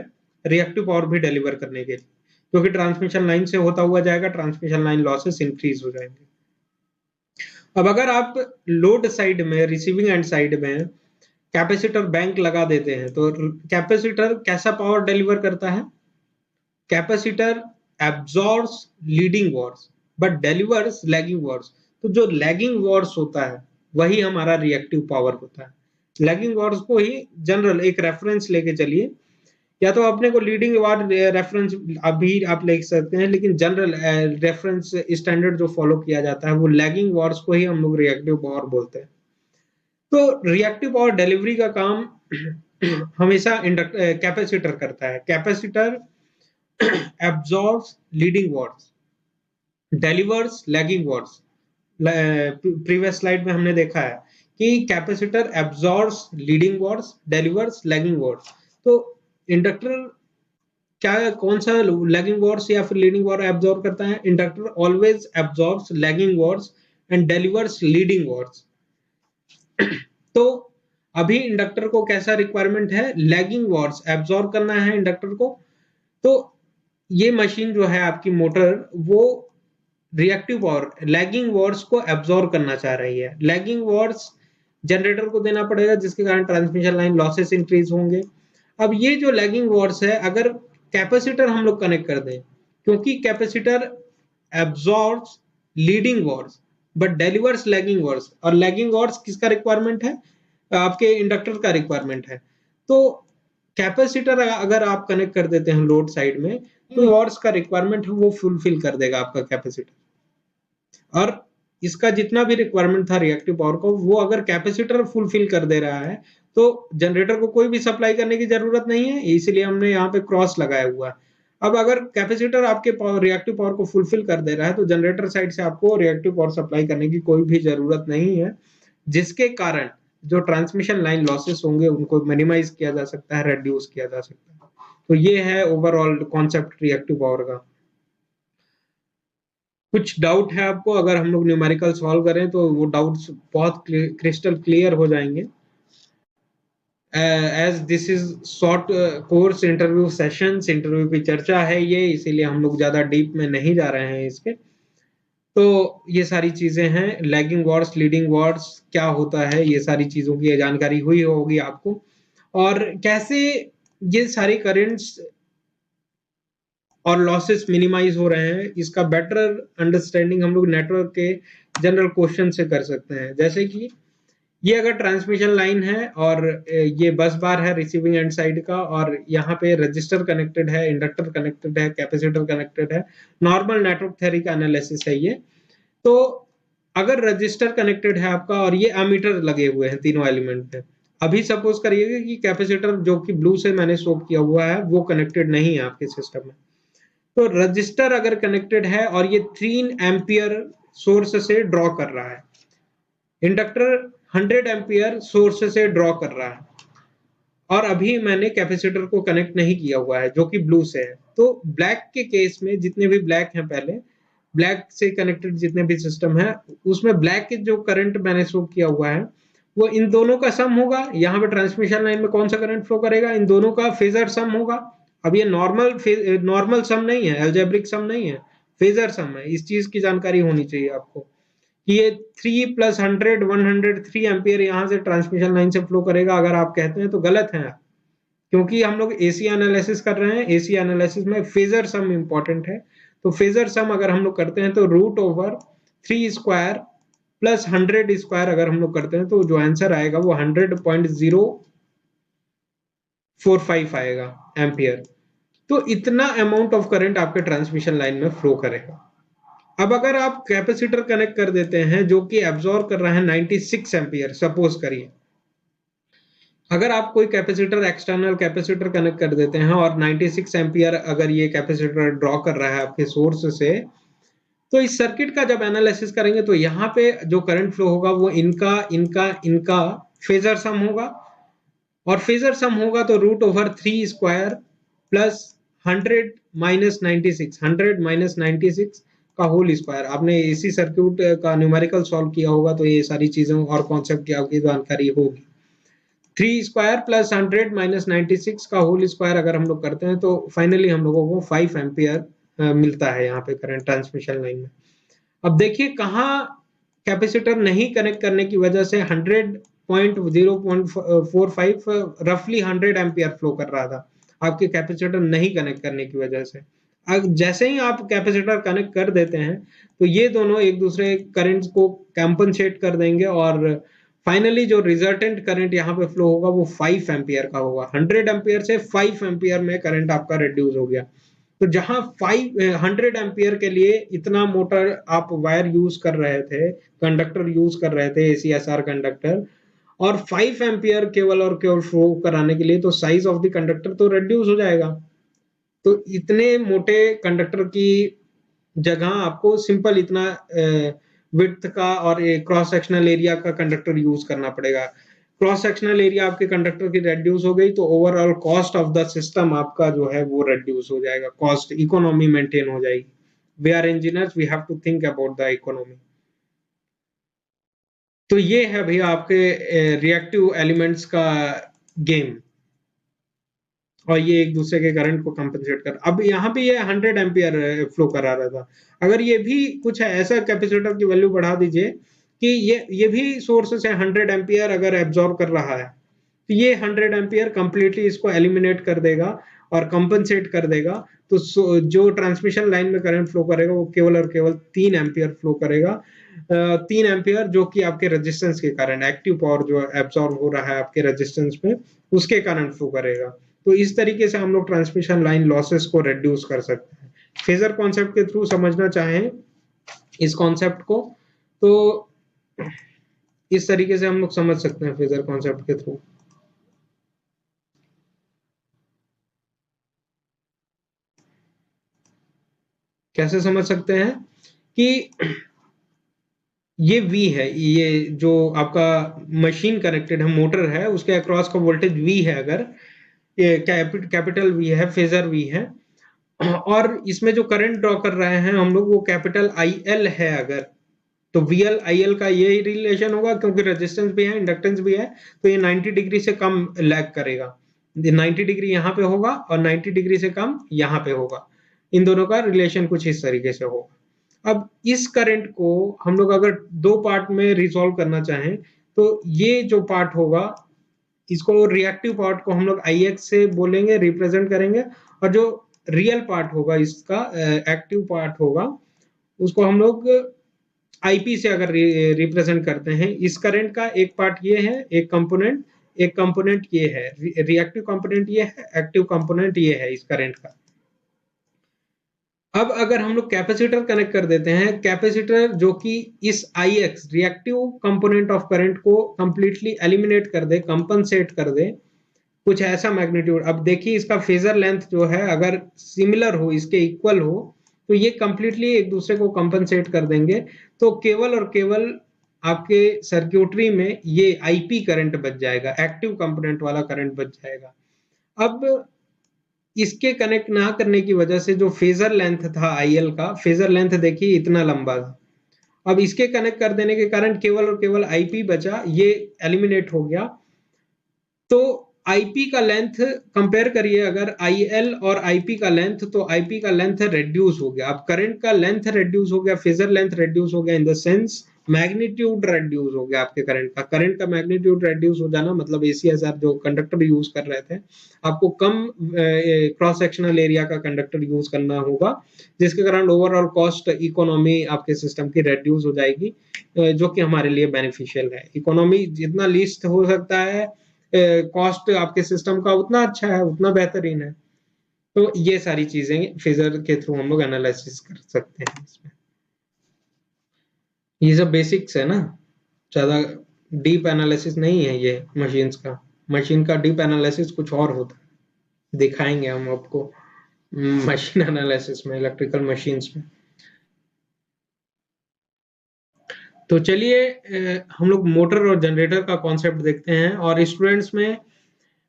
रिएक्टिव पावर भी डिलीवर करने के लिए, क्योंकि ट्रांसमिशन लाइन से होता हुआ जाएगा, ट्रांसमिशन लाइन लॉसेस इंक्रीज हो जाएंगे। अब अगर आप लोड साइड में, रिसीविंग एंड साइड में कैपेसिटर बैंक लगा देते हैं तो कैपेसिटर कैसा पावर डिलीवर करता है? Capacitor absorbs leading Wars but delivers lagging Wars. तो जो लैगिंग वॉर्स होता है वही हमारा रिएक्टिव पावर होता है। लैगिंग वॉर्स को ही जनरल एक रेफरेंस लेके चलिए, या तो अपने को लीडिंग वार रेफरेंस अभी आप ले सकते हैं, लेकिन जनरल रेफरेंस स्टैंडर्ड जो फॉलो किया जाता है वो लैगिंग वॉर्स को ही हम लोग रिएक्टिव पावर बोलते हैं। तो रिएक्टिव पावर डिलीवरी का काम हमेशा कैपेसिटर करता है। Capacitor absorbs leading Wars, delivers lagging Wars. Previous slide में हमने देखा है कि capacitor absorbs leading Wars, delivers lagging Wars. तो इंडक्टर क्या कौन सा लैगिंग वॉर्स या फिर लीडिंग वॉर्स एब्जॉर्ब करता है? Inductor always absorbs lagging Wars and delivers leading Wars. तो अभी इंडक्टर को कैसा रिक्वायरमेंट है? लैगिंग वॉर्स एब्जॉर्ब करना है इंडक्टर को। तो ये मशीन जो है आपकी मोटर, वो रिएक्टिव पावर लैगिंग वॉर्स को एब्जॉर्ब करना चाह रही है। लैगिंग वॉर्स जनरेटर को देना पड़ेगा, जिसके कारण ट्रांसमिशन लाइन लॉसेस इंक्रीज होंगे। अब ये जो लैगिंग वॉर्स है, अगर कैपेसिटर हम लोग कनेक्ट कर दें, क्योंकि capacitor absorbs leading Wars but delivers lagging Wars, और लैगिंग वॉर्स किसका रिक्वायरमेंट है? आपके इंडक्टर का रिक्वायरमेंट है। तो कैपेसिटर अगर आप कनेक्ट कर देते हैं लोड साइड में, तो वॉर्स का रिक्वायरमेंट है वो फुलफिल कर देगा आपका कैपेसिटर। और इसका जितना भी रिक्वायरमेंट था रिएक्टिव पावर को, वो अगर कैपेसिटर फुलफिल कर दे रहा है तो जनरेटर को कोई भी सप्लाई करने की जरूरत नहीं है, इसलिए हमने यहाँ पे क्रॉस लगाया हुआ है। अब अगर कैपेसिटर आपके रिएक्टिव पावर को फुलफिल कर दे रहा है तो जनरेटर साइड से आपको रिएक्टिव पावर सप्लाई करने की कोई भी जरूरत नहीं है, जिसके कारण जो ट्रांसमिशन लाइन लॉसेस होंगे उनको मिनिमाइज किया जा सकता है, रेड्यूस किया जा सकता है। तो ये है ओवरऑल कॉन्सेप्ट रिएक्टिव पावर का। कुछ डाउट है आपको? अगर हम लोग न्यूमेरिकल सॉल्व करें तो वो डाउट्स बहुत क्रिस्टल क्लियर हो जाएंगे। As this is short course interview sessions, interview की चर्चा है ये, इसीलिए हम लोग ज्यादा डीप में नहीं जा रहे हैं इसके। तो ये सारी चीजें हैं, लैगिंग वॉर्स, लीडिंग वॉर्स क्या होता है, ये सारी चीजों की जानकारी हुई होगी आपको, और कैसे ये सारी करंट्स और लॉसेस मिनिमाइज हो रहे हैं, इसका बेटर अंडरस्टैंडिंग हम लोग नेटवर्क के जनरल क्वेश्चन से कर सकते हैं। जैसे कि ये अगर ट्रांसमिशन लाइन है और ये बस बार है रिसीविंग एंड साइड का, और यहाँ पे रजिस्टर कनेक्टेड है, इंडक्टर कनेक्टेड है, कैपेसिटर कनेक्टेड है, नॉर्मल नेटवर्क थ्योरी का एनालिसिस है ये। तो अगर रजिस्टर कनेक्टेड है आपका और ये एमीटर लगे हुए हैं तीनों एलिमेंट पे, अभी सपोज करिएगा कि कैपेसिटर जो कि ब्लू से मैंने शो किया हुआ है वो कनेक्टेड नहीं है आपके सिस्टम में, तो रजिस्टर अगर कनेक्टेड है और ये 3 एम्पियर सोर्स से ड्रॉ कर रहा है, इंडक्टर 100 एम्पियर सोर्स से ड्रॉ कर रहा है, और अभी मैंने कैपेसिटर को कनेक्ट नहीं किया हुआ है जो कि ब्लू से है, तो ब्लैक के केस में जितने भी ब्लैक हैं, पहले ब्लैक से कनेक्टेड जितने भी सिस्टम है उसमें ब्लैक के जो करंट मैंने शो किया हुआ है वो इन दोनों का सम होगा। यहाँ पे ट्रांसमिशन लाइन में कौन सा करंट फ्लो करेगा, इन दोनों का फेजर सम होगा। अब ये नॉर्मल सम नहीं है, अलजेब्रिक सम नहीं है, फेजर सम है। इस चीज की जानकारी होनी चाहिए आपको कि ये 3 + 100 103 एम्पियर यहाँ से ट्रांसमिशन लाइन से फ्लो करेगा। अगर आप कहते हैं तो गलत है, क्योंकि हम लोग एसी एनालिसिस कर रहे हैं, एसी एनालिसिस में फेजर सम इंपॉर्टेंट है। तो फेजर सम अगर हम लोग करते हैं तो √3 स्क्वायर प्लस 100 स्क्वायर अगर हम लोग करते हैं तो जो आंसर आएगा वो 100.045 आएगा एम्पियर। तो इतना अमाउंट ऑफ करंट आपके ट्रांसमिशन लाइन में फ्लो करेगा। अब अगर आप कैपेसिटर कनेक्ट कर देते हैं जो कि एब्जॉर्ब कर रहा है 96 एम्पियर, सपोज करिए अगर आप कोई कैपेसिटर एक्सटर्नल कैपेसिटर कनेक्ट कर देते हैं और 96 एम्पियर अगर ये कैपेसिटर ड्रॉ कर रहा है आपके सोर्स से, तो इस सर्किट का जब एनालिसिस करेंगे तो यहाँ पे जो करंट फ्लो होगा वो इनका इनका इनका फेजर सम होगा, और फेजर सम होगा तो √3 स्क्वायर प्लस 100 माइनस 96 का होल स्क्वायर। आपने एसी सर्किट का न्यूमेरिकल सॉल्व किया होगा तो ये सारी चीजें और कॉन्सेप्ट की आपकी जानकारी होगी। 3 स्क्वायर प्लस 100 माइनस 96 का होल स्क्वायर अगर हम लोग करते हैं तो फाइनली हम लोगों को 5 एम्पियर मिलता है यहाँ पे करंट ट्रांसमिशन लाइन में। अब देखिए कहाँ कैपेसिटर नहीं कनेक्ट करने की वजह से 100.045 रफली 100 एम्पियर फ्लो कर रहा था, आपके कैपेसिटर नहीं कनेक्ट करने की वजह से। अब जैसे ही आप कैपेसिटर कनेक्ट कर देते हैं तो ये दोनों एक दूसरे करंट को कंपनसेट कर देंगे, और फाइनली जो रिजल्टेंट करंट यहाँ पे फ्लो होगा वो 5 एम्पियर का होगा। 100 एम्पियर से 5 एम्पियर में करंट आपका रिड्यूस हो गया। तो जहां 100 एम्पियर के लिए इतना मोटर आप वायर यूज कर रहे थे, कंडक्टर यूज कर रहे थे, ACSR कंडक्टर, और 5 एम्पियर केवल और केवल फ्लो कराने के लिए, तो साइज ऑफ द कंडक्टर तो रिड्यूस हो जाएगा। तो इतने मोटे कंडक्टर की जगह आपको सिंपल इतना विड्थ का और क्रॉस सेक्शनल एरिया का कंडक्टर यूज करना पड़ेगा। क्रॉस सेक्शनल एरिया आपके कंडक्टर की रेड्यूस हो गई तो overall cost of the system आपका जो है वो रेड्यूस हो जाएगा, कॉस्ट इकोनॉमी मेंटेन हो जाएगी। We are engineers, we have to think about the economy. तो ये है भैया आपके रिएक्टिव एलिमेंट्स का गेम, और ये एक दूसरे के करंट को कंपनसेट कर। अब यहाँ पे ये 100 एम्पियर फ्लो करा रहा था, अगर ये भी कुछ है ऐसा कैपेसिटर की वैल्यू बढ़ा दीजिए कि ये भी सोर्स से 100 एम्पियर अगर एब्जॉर्ब कर रहा है, तो ये 100 एम्पियर कंप्लीटली इसको एलिमिनेट कर देगा और कंपनसेट कर देगा। तो जो ट्रांसमिशन लाइन में करंट फ्लो करेगा वो केवल और केवल 3 एम्पियर फ्लो करेगा। 3 एम्पियर जो कि आपके रेजिस्टेंस के कारण, एक्टिव पावर जो एब्जॉर्ब हो रहा है आपके रेजिस्टेंस में, उसके कारण फ्लो करेगा। तो इस तरीके से हम लोग ट्रांसमिशन लाइन लॉसेस को रिड्यूस कर सकते हैं। फेजर कॉन्सेप्ट के थ्रू समझना चाहें इस कॉन्सेप्ट को तो इस तरीके से हम लोग समझ सकते हैं फेजर कॉन्सेप्ट के थ्रू। कैसे समझ सकते हैं कि ये V है, ये जो आपका मशीन कनेक्टेड है, मोटर है, उसके अक्रॉस का वोल्टेज V है, अगर ये कैपिटल V है, फेजर V है, और इसमें जो करंट ड्रॉ कर रहे हैं हम लोग वो कैपिटल IL है अगर, तो VL IL का ये रिलेशन होगा, क्योंकि रेजिस्टेंस भी है, इंडक्टेंस भी है, तो ये 90 डिग्री से कम लैग करेगा। 90 डिग्री यहाँ पे होगा और 90 डिग्री से कम यहाँ पे होगा। इन दोनों का रिलेशन कुछ इस तरीके से होगा। अब इस करंट को हम लोग अगर 2 पार्ट में रिजॉल्व करना चाहें तो ये जो पार्ट होगा इसको, रिएक्टिव पार्ट को हम लोग IX से बोलेंगे, रिप्रेजेंट करेंगे, और जो रियल पार्ट होगा इसका, एक्टिव पार्ट होगा, उसको हम लोग आईपी से अगर रिप्रेजेंट करते हैं, इस करंट का एक पार्ट ये है, एक कंपोनेंट ये है, रिएक्टिव कंपोनेंट ये है, एक्टिव कंपोनेंट ये है इस करंट का। अब अगर हम लोग कैपेसिटर कनेक्ट कर देते हैं, कैपेसिटर जो कि इस I X reactive component of current को कंप्लीटली एलिमिनेट कर दे, कंपनसेट कर दे, कुछ ऐसा मैग्नीट्यूड। अब देखिए इसका फेजर लेंथ जो है अगर सिमिलर हो, इसके इक्वल हो, तो ये कंप्लीटली एक दूसरे को कंपनसेट कर देंगे। तो केवल और केवल आपके सर्क्यूटरी में ये आईपी करंट बच जाएगा, एक्टिव कंपोनेंट वाला करंट बच जाएगा। अब इसके कनेक्ट ना करने की वजह से जो फेजर लेंथ था आईएल का, फेजर लेंथ देखिए इतना लंबा था। अब इसके कनेक्ट कर देने के कारण केवल और केवल आईपी बचा, ये एलिमिनेट हो गया। तो आईपी का लेंथ कंपेयर करिए अगर आईएल और आईपी का लेंथ, तो आईपी का लेंथ रेड्यूस हो गया। अब करंट का लेंथ रेड्यूस हो गया, फेजर लेंथ रेड्यूस हो गया, in the sense magnitude reduce हो गया आपके करंट का मैग्नीट्यूड रेड्यूस हो जाना मतलब एसीएसआर जो कंडक्टर यूज कर रहे थे, आपको कम क्रॉस सेक्शनल एरिया का कंडक्टर यूज करना होगा, जिसके कारण ओवरऑल कॉस्ट इकोनॉमी आपके सिस्टम की रेड्यूस हो जाएगी, जो कि हमारे लिए बेनिफिशियल है। इकोनॉमी जितना लीस्ट हो सकता है कॉस्ट आपके सिस्टम का, उतना अच्छा है, उतना बेहतरीन है। तो ये सारी चीजें फेजर के थ्रू हम लोग एनालिसिस कर सकते हैं इसमें। ये सब बेसिक्स है ना, ज्यादा डीप एनालिसिस नहीं है ये मशीन्स का। मशीन का डीप एनालिसिस कुछ और होता है, दिखाएंगे हम आपको मशीन एनालिसिस में, इलेक्ट्रिकल मशीन्स में। तो चलिए हम लोग मोटर और जनरेटर का कॉन्सेप्ट देखते हैं। और स्टूडेंट्स में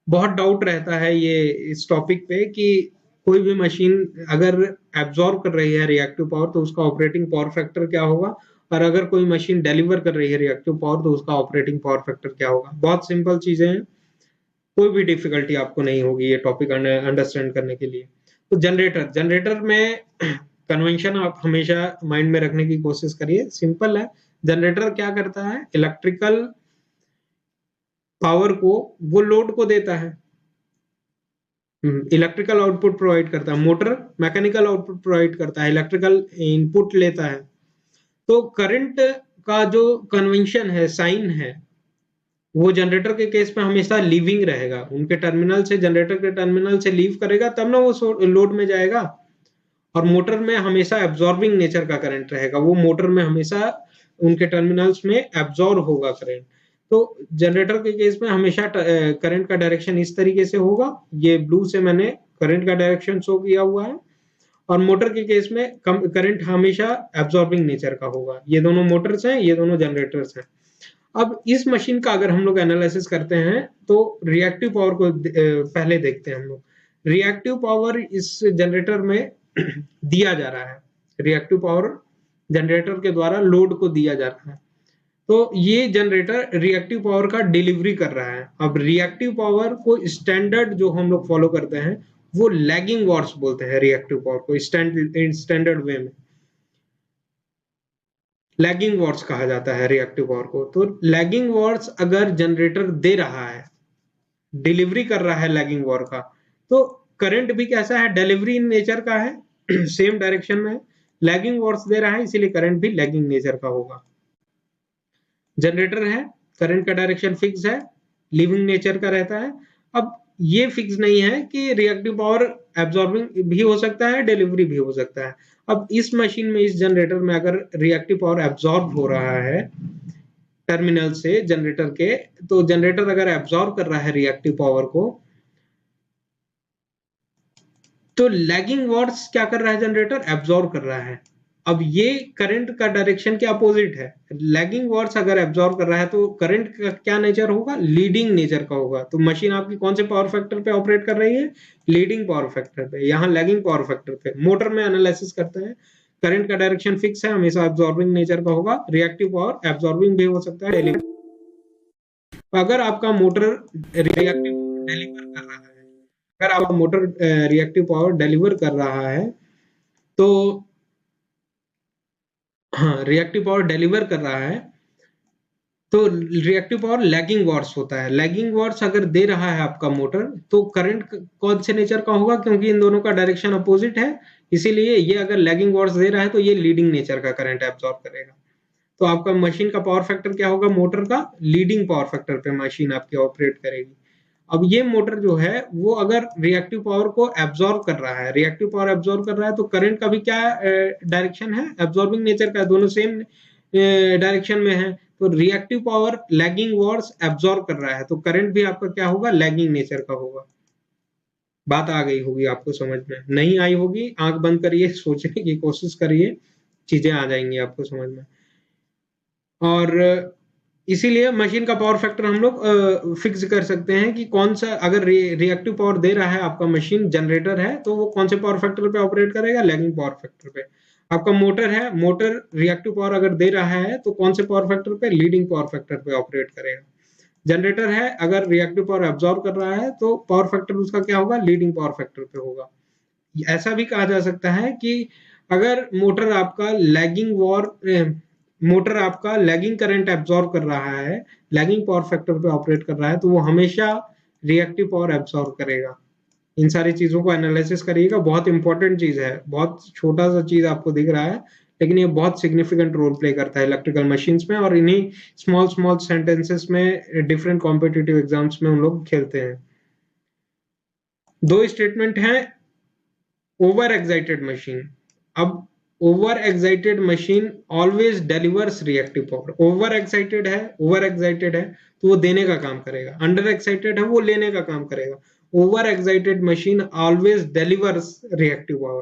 बहुत डाउट रहता है ये इस टॉपिक पे कि कोई भी मशीन अगर एब्जॉर्ब कर रही है रिएक्टिव पावर तो उसका ऑपरेटिंग पावर फैक्टर क्या होगा, और अगर कोई मशीन डिलीवर कर रही है रिएक्टिव पावर तो उसका ऑपरेटिंग पावर फैक्टर क्या होगा। बहुत सिंपल चीजें हैं, कोई भी डिफिकल्टी आपको नहीं होगी ये टॉपिक अंडरस्टैंड करने के लिए। तो जनरेटर में कन्वेंशन आप हमेशा माइंड में रखने की कोशिश करिए, सिंपल है। जनरेटर क्या करता है, इलेक्ट्रिकल पावर को वो लोड को देता है, इलेक्ट्रिकल आउटपुट प्रोवाइड करता है। मोटर मैकेनिकल आउटपुट प्रोवाइड करता है, इलेक्ट्रिकल इनपुट लेता है। तो करंट का जो कन्वेंशन है, साइन है, वो जनरेटर के केस में हमेशा लीविंग रहेगा। उनके टर्मिनल से, जनरेटर के टर्मिनल से लीव करेगा तब ना वो लोड में जाएगा। और मोटर में हमेशा एब्जॉर्बिंग नेचर का करंट रहेगा, वो मोटर में हमेशा उनके टर्मिनल्स में एब्जॉर्ब होगा करंट। तो जनरेटर के केस में हमेशा करंट का डायरेक्शन इस तरीके से होगा, ये ब्लू से मैंने करंट का डायरेक्शन शो किया हुआ है। और मोटर के केस में करंट हमेशा एब्जॉर्बिंग नेचर का होगा। ये दोनों मोटर्स हैं, ये दोनों जनरेटर्स हैं। अब इस मशीन का अगर हम लोग एनालिसिस करते हैं तो रिएक्टिव पावर को पहले देखते हैं हम लोग। रिएक्टिव पावर इस जनरेटर में दिया जा रहा है, रिएक्टिव पावर जनरेटर के द्वारा लोड को दिया जा रहा है। तो ये जनरेटर रिएक्टिव पावर का डिलीवरी कर रहा है। अब रिएक्टिव पावर को स्टैंडर्ड जो हम लोग फॉलो करते हैं वो लैगिंग वॉट्स बोलते हैं। रिएक्टिव पावर को स्टैंडर्ड वे में लैगिंग वॉट्स कहा जाता है रिएक्टिव पावर को। तो लैगिंग वॉट्स अगर जनरेटर दे रहा है, डिलीवरी कर रहा है लैगिंग वॉट का, तो करंट भी कैसा है, डिलीवरी इन नेचर का है, सेम डायरेक्शन में लैगिंग वॉट्स दे रहा है, इसीलिए करंट भी लैगिंग नेचर का होगा। जनरेटर है, करंट का डायरेक्शन फिक्स है, लीविंग नेचर का रहता है। अब ये फिक्स नहीं है कि रिएक्टिव पावर एब्जॉर्बिंग भी हो सकता है, डिलीवरी भी हो सकता है। अब इस मशीन में, इस जनरेटर में अगर रिएक्टिव पावर एब्जॉर्ब हो रहा है टर्मिनल से जनरेटर के, तो जनरेटर अगर एब्जॉर्ब कर रहा है रिएक्टिव पावर को, तो लैगिंग वॉट्स क्या कर रहा है, जनरेटर एब्जॉर्ब कर रहा है। अब ये करंट का डायरेक्शन के अपोजिट है। लैगिंग वॉट्स अगर एब्जॉर्ब कर रहा है तो करंट का क्या नेचर होगा, लीडिंग नेचर का होगा। तो मशीन आपकी कौन से पावर फैक्टर पे ऑपरेट कर रही है, लीडिंग पावर फैक्टर पे, यहाँ लैगिंग पावर फैक्टर पे। मोटर में एनालिसिस करते हैं, करंट का डायरेक्शन फिक्स है, हमेशा एब्जॉर्बिंग नेचर का होगा। रिएक्टिव पावर एब्जॉर्बिंग भी हो सकता है, अगर आपका मोटर रिएक्टिव डिलीवर कर रहा है, अगर आपका मोटर रिएक्टिव पावर डिलीवर कर रहा है तो, हाँ रिएक्टिव पावर डिलीवर कर रहा है तो रिएक्टिव पावर लैगिंग वॉट्स होता है। लैगिंग वॉट्स अगर दे रहा है आपका मोटर तो करंट कौन से नेचर का होगा, क्योंकि इन दोनों का डायरेक्शन अपोजिट है, इसीलिए ये अगर लैगिंग वॉट्स दे रहा है तो ये लीडिंग नेचर का करंट एब्जॉर्ब करेगा। तो आपका मशीन का पावर फैक्टर क्या होगा, मोटर का लीडिंग पावर फैक्टर पे मशीन आपकी ऑपरेट करेगी। अब ये मोटर जो है वो अगर रिएक्टिव पावर को एब्जॉर्ब कर रहा है, रिएक्टिव पावर एब्जॉर्ब कर रहा है, तो करंट का भी क्या डायरेक्शन है, एब्जॉर्बिंग नेचर का, दोनों सेम डायरेक्शन में है। तो reactive power lagging watts absorb कर रहा है, तो करंट भी आपका क्या होगा, लैगिंग नेचर का होगा। बात आ गई होगी आपको समझ में, नहीं आई होगी आंख बंद करिए, सोचने की कोशिश करिए, चीजें आ जाएंगी आपको समझ में। और इसीलिए मशीन का पावर फैक्टर हम लोग फिक्स कर सकते हैं कि कौन सा, अगर रिएक्टिव पावर दे रहा है आपका मशीन, जनरेटर है, तो वो कौन से पावर फैक्टर पे ऑपरेट करेगा, लैगिंग पावर फैक्टर पे। आपका मोटर है, मोटर रिएक्टिव पावर अगर दे रहा है तो कौन से पावर फैक्टर पे, लीडिंग पावर फैक्टर पे ऑपरेट करेगा। जनरेटर है, अगर रिएक्टिव पावर एब्जॉर्ब कर रहा है तो पावर फैक्टर उसका क्या होगा, लीडिंग पावर फैक्टर पे होगा। ऐसा भी कहा जा सकता है कि अगर मोटर आपका लैगिंग करंट एब्जॉर्ब कर रहा है, लैगिंग पावर फैक्टर पे ऑपरेट कर रहा है, तो वो हमेशा रिएक्टिव पावर एब्जॉर्ब करेगा। इन सारी चीजों को एनालिसिस करिएगा, बहुत इंपॉर्टेंट चीज है, बहुत छोटा सा चीज आपको दिख रहा है लेकिन ये बहुत सिग्निफिकेंट रोल प्ले करता है इलेक्ट्रिकल मशीन्स में, और इन्हीं स्मॉल स्मॉल सेंटेंसेस में डिफरेंट कॉम्पिटिटिव एग्जाम्स में हम लोग खेलते हैं। दो स्टेटमेंट हैं, ओवर एक्साइटेड मशीन। अब over excited machine always delivers reactive power. Over excited है तो वो देने का काम करेगा, अंडर एक्साइटेड है वो लेने का काम करेगा। Over excited machine always delivers reactive power,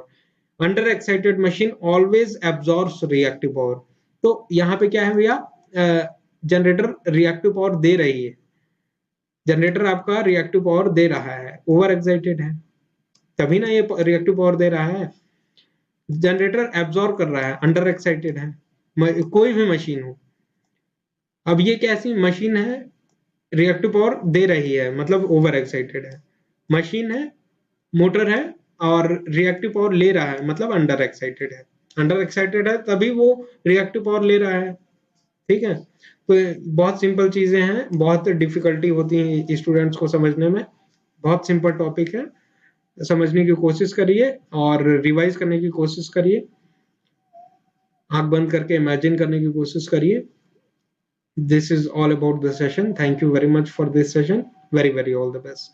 under excited machine always absorbs reactive power. तो यहाँ पे क्या है भैया, जनरेटर रिएक्टिव पावर दे रही है, जनरेटर आपका रिएक्टिव पावर दे रहा है, ओवर एक्साइटेड है तभी ना ये रिएक्टिव पावर दे रहा है। जनरेटर एब्जॉर्ब कर रहा है, अंडर एक्साइटेड है, कोई भी मशीन हो। अब ये कैसी मशीन है, रिएक्टिव पावर दे रही है मतलब ओवर एक्साइटेड है, मशीन है, मोटर है, और रिएक्टिव पावर ले रहा है मतलब अंडर एक्साइटेड है। अंडर एक्साइटेड है तभी वो रिएक्टिव पावर ले रहा है, ठीक है। तो बहुत सिंपल चीजें हैं, बहुत डिफिकल्टी होती है स्टूडेंट्स को समझने में, बहुत सिंपल टॉपिक है, समझने की कोशिश करिए और रिवाइज करने की कोशिश करिए, आंख बंद करके इमेजिन करने की कोशिश करिए। This is all about the session. Thank you very much for this session. Very, very all the best.